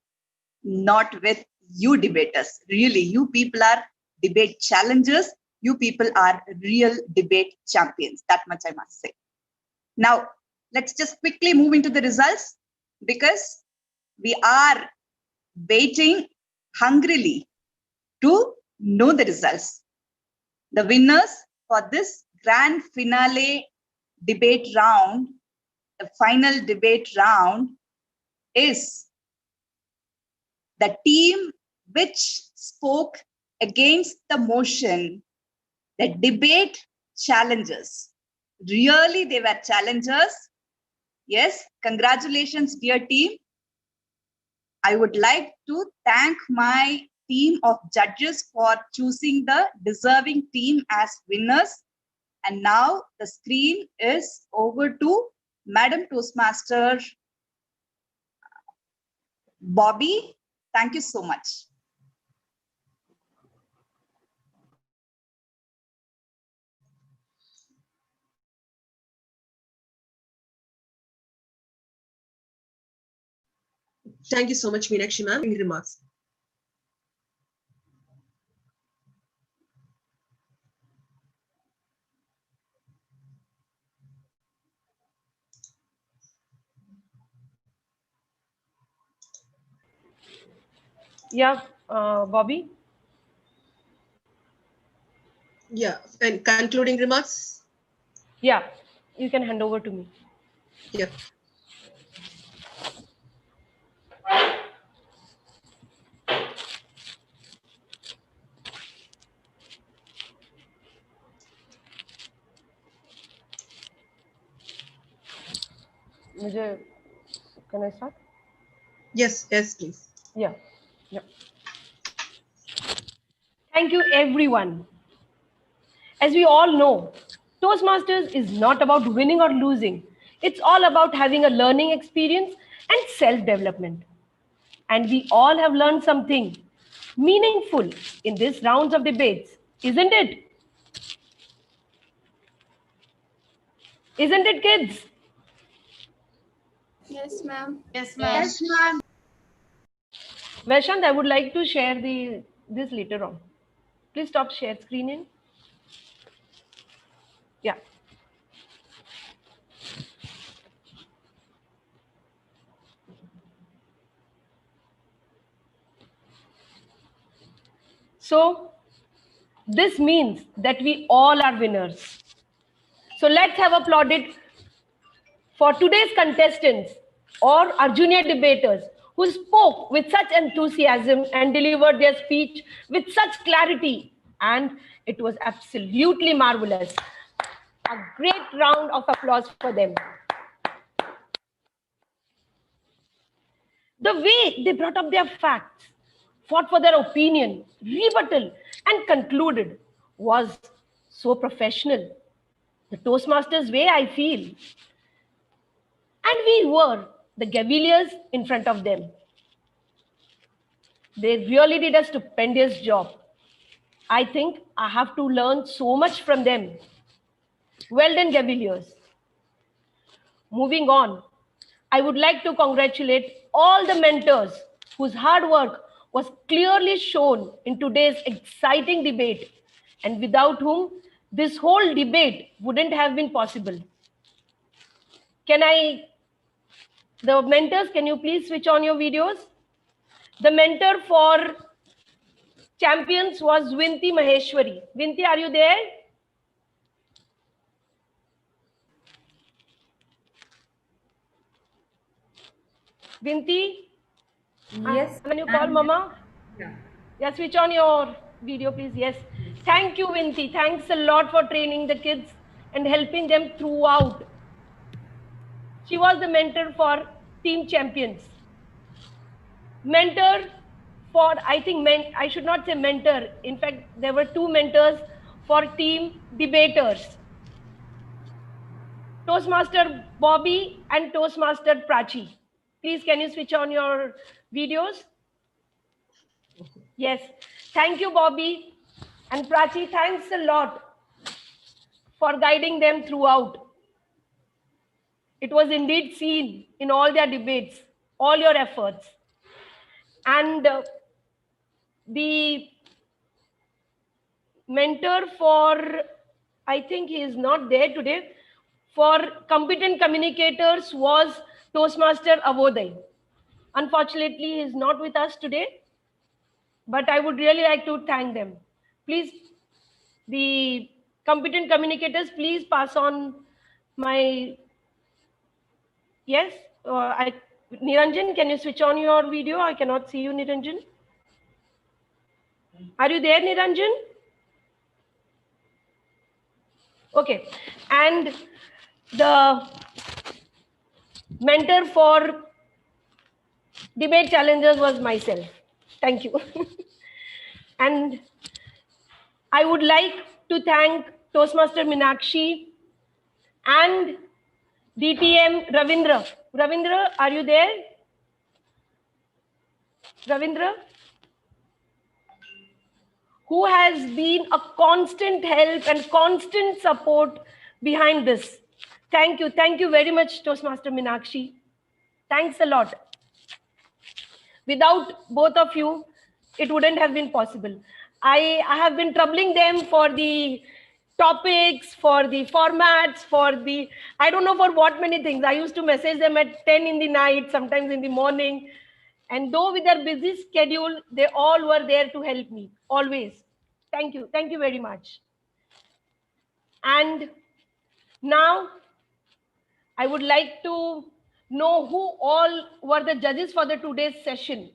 not with you debaters. Really, you people are debate challengers. You people are real debate champions. That much I must say. Now, let's just quickly move into the results because we are waiting hungrily to know the results. The winners for this grand finale debate round, the final debate round, is the team which spoke against the motion, the debate challengers. Really, they were challengers. Yes, congratulations, dear team. I would like to thank my team of judges for choosing the deserving team as winners. And now the screen is over to Madam Toastmaster Bobby. Thank you so much. Thank you so much, Meenakshi ma'am. Any remarks? Yeah, Bobby? Yeah, and concluding remarks? Yeah, you can hand over to me. Yeah. Can I start? Yes, please. Yeah. Thank you, everyone. As we all know, Toastmasters is not about winning or losing. It's all about having a learning experience and self-development. And we all have learned something meaningful in this rounds of debates, isn't it? Isn't it, kids? Yes, ma'am. Yes, ma'am. Yes, ma'am. Vaishant, I would like to share this later on. Please stop share screening. Yeah. So this means that we all are winners. So let's have applauded for today's contestants or our junior debaters who spoke with such enthusiasm and delivered their speech with such clarity. And it was absolutely marvelous. A great round of applause for them. The way they brought up their facts, fought for their opinion, rebuttal, and concluded was so professional. The Toastmasters way, I feel. And we were the Gaviliers in front of them. They really did a stupendous job. I think I have to learn so much from them. Well done, Gaviliers. Moving on, I would like to congratulate all the mentors whose hard work was clearly shown in today's exciting debate, and without whom this whole debate wouldn't have been possible. The mentors, can you please switch on your videos? The mentor for champions was Vinti Maheshwari. Vinti, are you there? Vinti? Yes. Can you call Mama? Yeah, switch on your video, please. Yes. Thank you, Vinti. Thanks a lot for training the kids and helping them throughout. She was the mentor for team champions. Mentor for, I think, I should not say mentor. In fact, there were two mentors for team debaters. Toastmaster Bobby and Toastmaster Prachi. Please, can you switch on your videos? Yes. Thank you, Bobby. And Prachi, thanks a lot for guiding them throughout. It was indeed seen in all their debates, all your efforts. And the mentor for, I think he is not there today, for competent communicators was Toastmaster Avodai. Unfortunately, he is not with us today, but I would really like to thank them. Please, the competent communicators, please pass on my, yes, Niranjan, can you switch on your video? I cannot see you, Niranjan. Are you there, Niranjan? Okay, and the mentor for debate challengers was myself. Thank you. And I would like to thank Toastmaster Minakshi and DTM Ravindra. Ravindra, are you there? Ravindra? Who has been a constant help and constant support behind this. Thank you. Thank you very much, Toastmaster Minakshi. Thanks a lot. Without both of you, it wouldn't have been possible. I have been troubling them for the topics, for the formats, for the, I don't know for what many things. I used to message them at 10 in the night, sometimes in the morning. And though with their busy schedule, they all were there to help me, always. Thank you. Thank you very much. And now I would like to know who all were the judges for the today's session.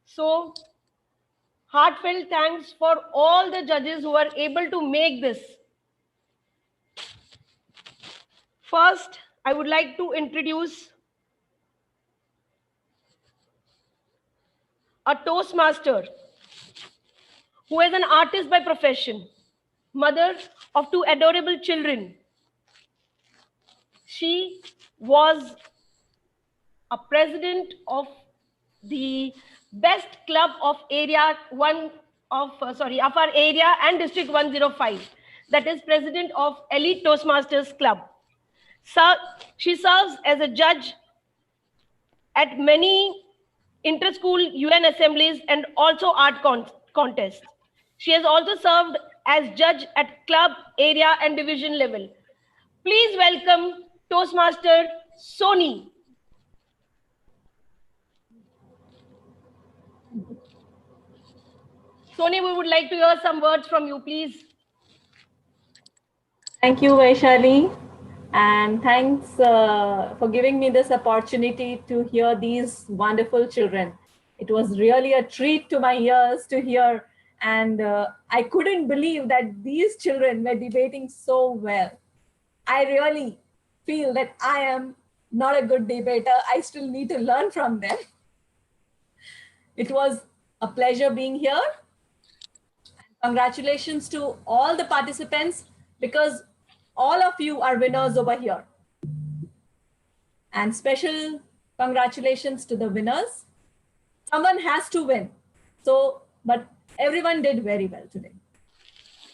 So heartfelt thanks for all the judges who were able to make this. First, I would like to introduce a Toastmaster who is an artist by profession, mother of two adorable children. She was a president of the best club of area one of our area and district 105, that is president of elite Toastmasters club. So she serves as a judge at many inter-school UN assemblies and also art contests. She has also served as judge at club, area and division level. Please welcome Toastmaster Soni. Soni, we would like to hear some words from you, please. Thank you, Vaishali. And thanks for giving me this opportunity to hear these wonderful children. It was really a treat to my ears to hear. And I couldn't believe that these children were debating so well. I really feel that I am not a good debater. I still need to learn from them. It was a pleasure being here. Congratulations to all the participants, because all of you are winners over here. And special congratulations to the winners. Someone has to win. But everyone did very well today.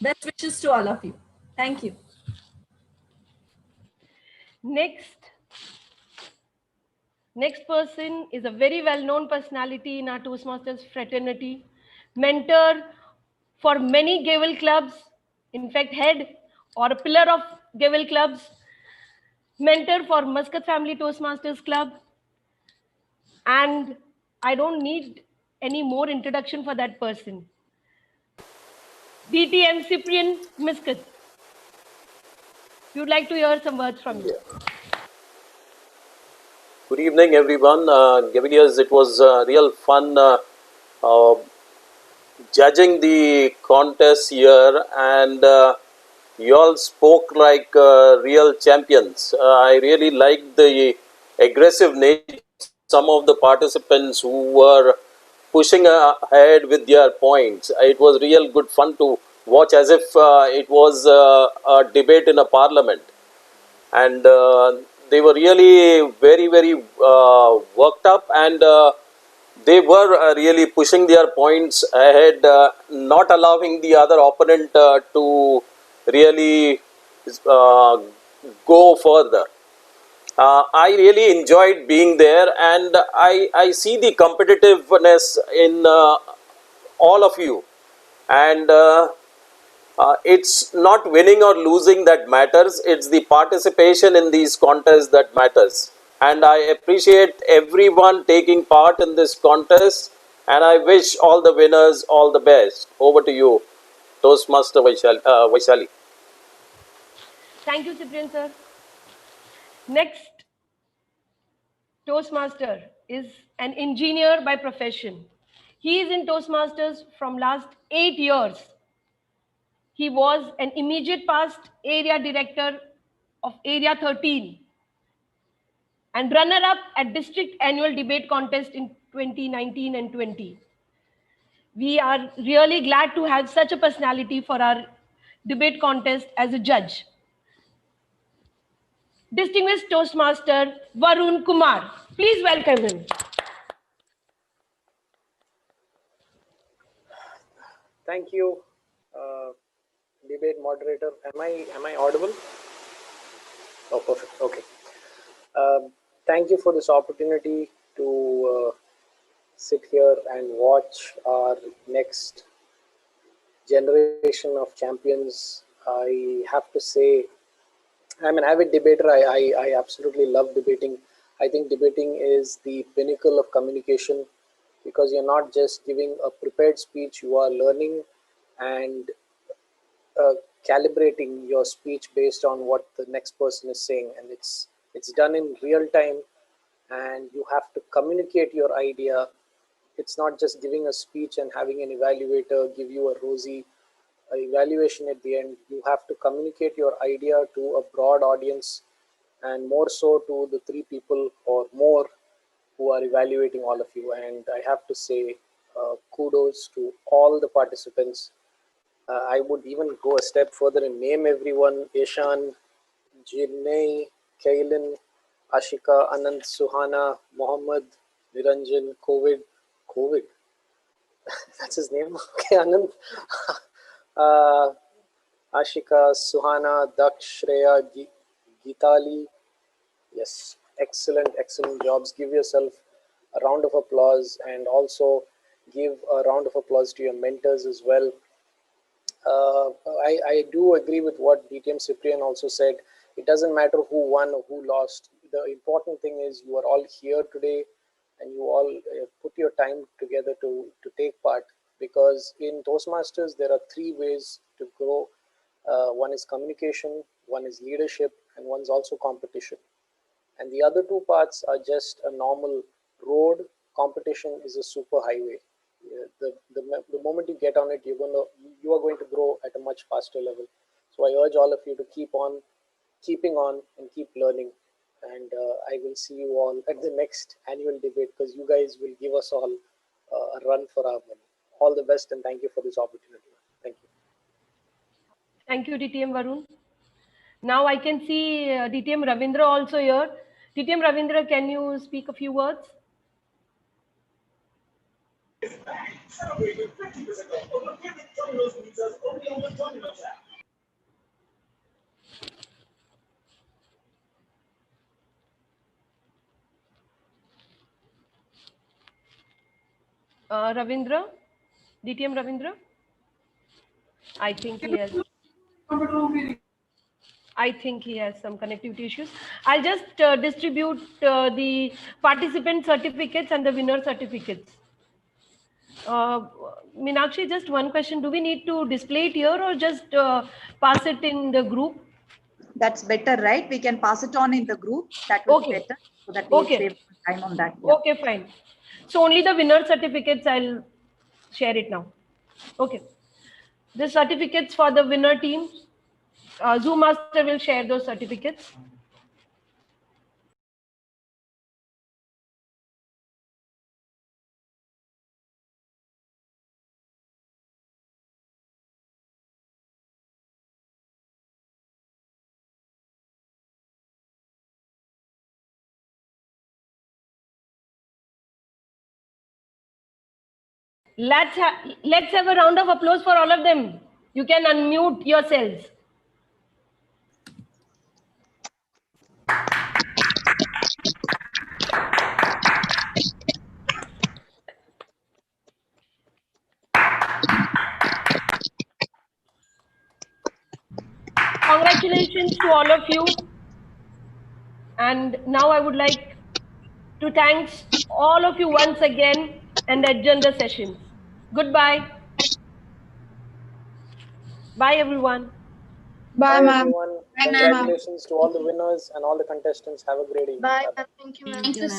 Best wishes to all of you. Thank you. Next person is a very well-known personality in our Toastmasters fraternity, mentor for many Gavel clubs, in fact, head or a pillar of Gavel clubs, mentor for Muscat Family Toastmasters Club, and I don't need any more introduction for that person. DTM Cyprian Muscat. We would like to hear some words from you. Good evening, everyone. Gaviliers, it was real fun judging the contest here, and you all spoke like real champions. I really liked the aggressive nature of some of the participants who were pushing ahead with their points. It was real good fun to watch, as if it was a debate in a parliament. And they were really very, very worked up, and they were really pushing their points ahead, not allowing the other opponent to really uh, go further. I really enjoyed being there, and I see the competitiveness in all of you. And it's not winning or losing that matters, it's the participation in these contests that matters. And I appreciate everyone taking part in this contest, and I wish all the winners all the best. Over to you, Toastmaster Vaishali. Thank you, Cyprian sir. Next Toastmaster is an engineer by profession. He is in Toastmasters from last 8 years. He was an immediate past area director of Area 13 and runner-up at district annual debate contest in 2019 and 20. We are really glad to have such a personality for our debate contest as a judge. Distinguished Toastmaster Varun Kumar. Please welcome him. Thank you, debate moderator. Am I audible? Oh, perfect. Okay. Thank you for this opportunity to sit here and watch our next generation of champions. I have to say, I'm an avid debater. I absolutely love debating. I think debating is the pinnacle of communication, because you're not just giving a prepared speech, you are learning and calibrating your speech based on what the next person is saying, and it's done in real time, and you have to communicate your idea. It's not just giving a speech and having an evaluator give you a rosy evaluation at the end. You have to communicate your idea to a broad audience, and more so to the 3 people or more who are evaluating all of you. And I have to say, kudos to all the participants. I would even go a step further and name everyone: Ishan, Jinay, Kailin, Ashika, Anand, Suhana, Mohammed, Niranjan, COVID. That's his name. Okay, Anand, Ashika, Suhana, Daksh, Shreya, Geetali. Yes, excellent jobs. Give yourself a round of applause, and also give a round of applause to your mentors as well. I do agree with what DTM Cyprian also said. It doesn't matter who won or who lost. The important thing is you are all here today, and you all put your time together to take part, because in Toastmasters there are three ways to grow. One is communication, one is leadership, and one's also competition. And the other two parts are just a normal road. Competition is a super highway. The moment you get on it, you are going to grow at a much faster level. So I urge all of you to keep on keeping on and keep learning. And I will see you all at the next annual debate, because you guys will give us all a run for our money. All the best, and thank you for this opportunity. Thank you. Thank you, DTM Varun. Now I can see DTM Ravindra also here. DTM Ravindra, can you speak a few words? Ravindra? DTM Ravindra? I think he has some connectivity issues. I'll just distribute the participant certificates and the winner certificates. Meenakshi, just one question. Do we need to display it here or just pass it in the group? That's better, right? We can pass it on in the group. That will be better, so that we save time on that. Yeah. Okay, fine. So only the winner certificates, I'll share it now. Okay. The certificates for the winner team, Zoom Master will share those certificates. Let's have a round of applause for all of them. You can unmute yourselves. Congratulations to all of you. And now I would like to thank all of you once again and adjourn the session. Goodbye. Bye, everyone. Bye, everyone. Congratulations to all the winners and all the contestants. Have a great evening. Bye. Thank you, ma'am. Thank you, sir.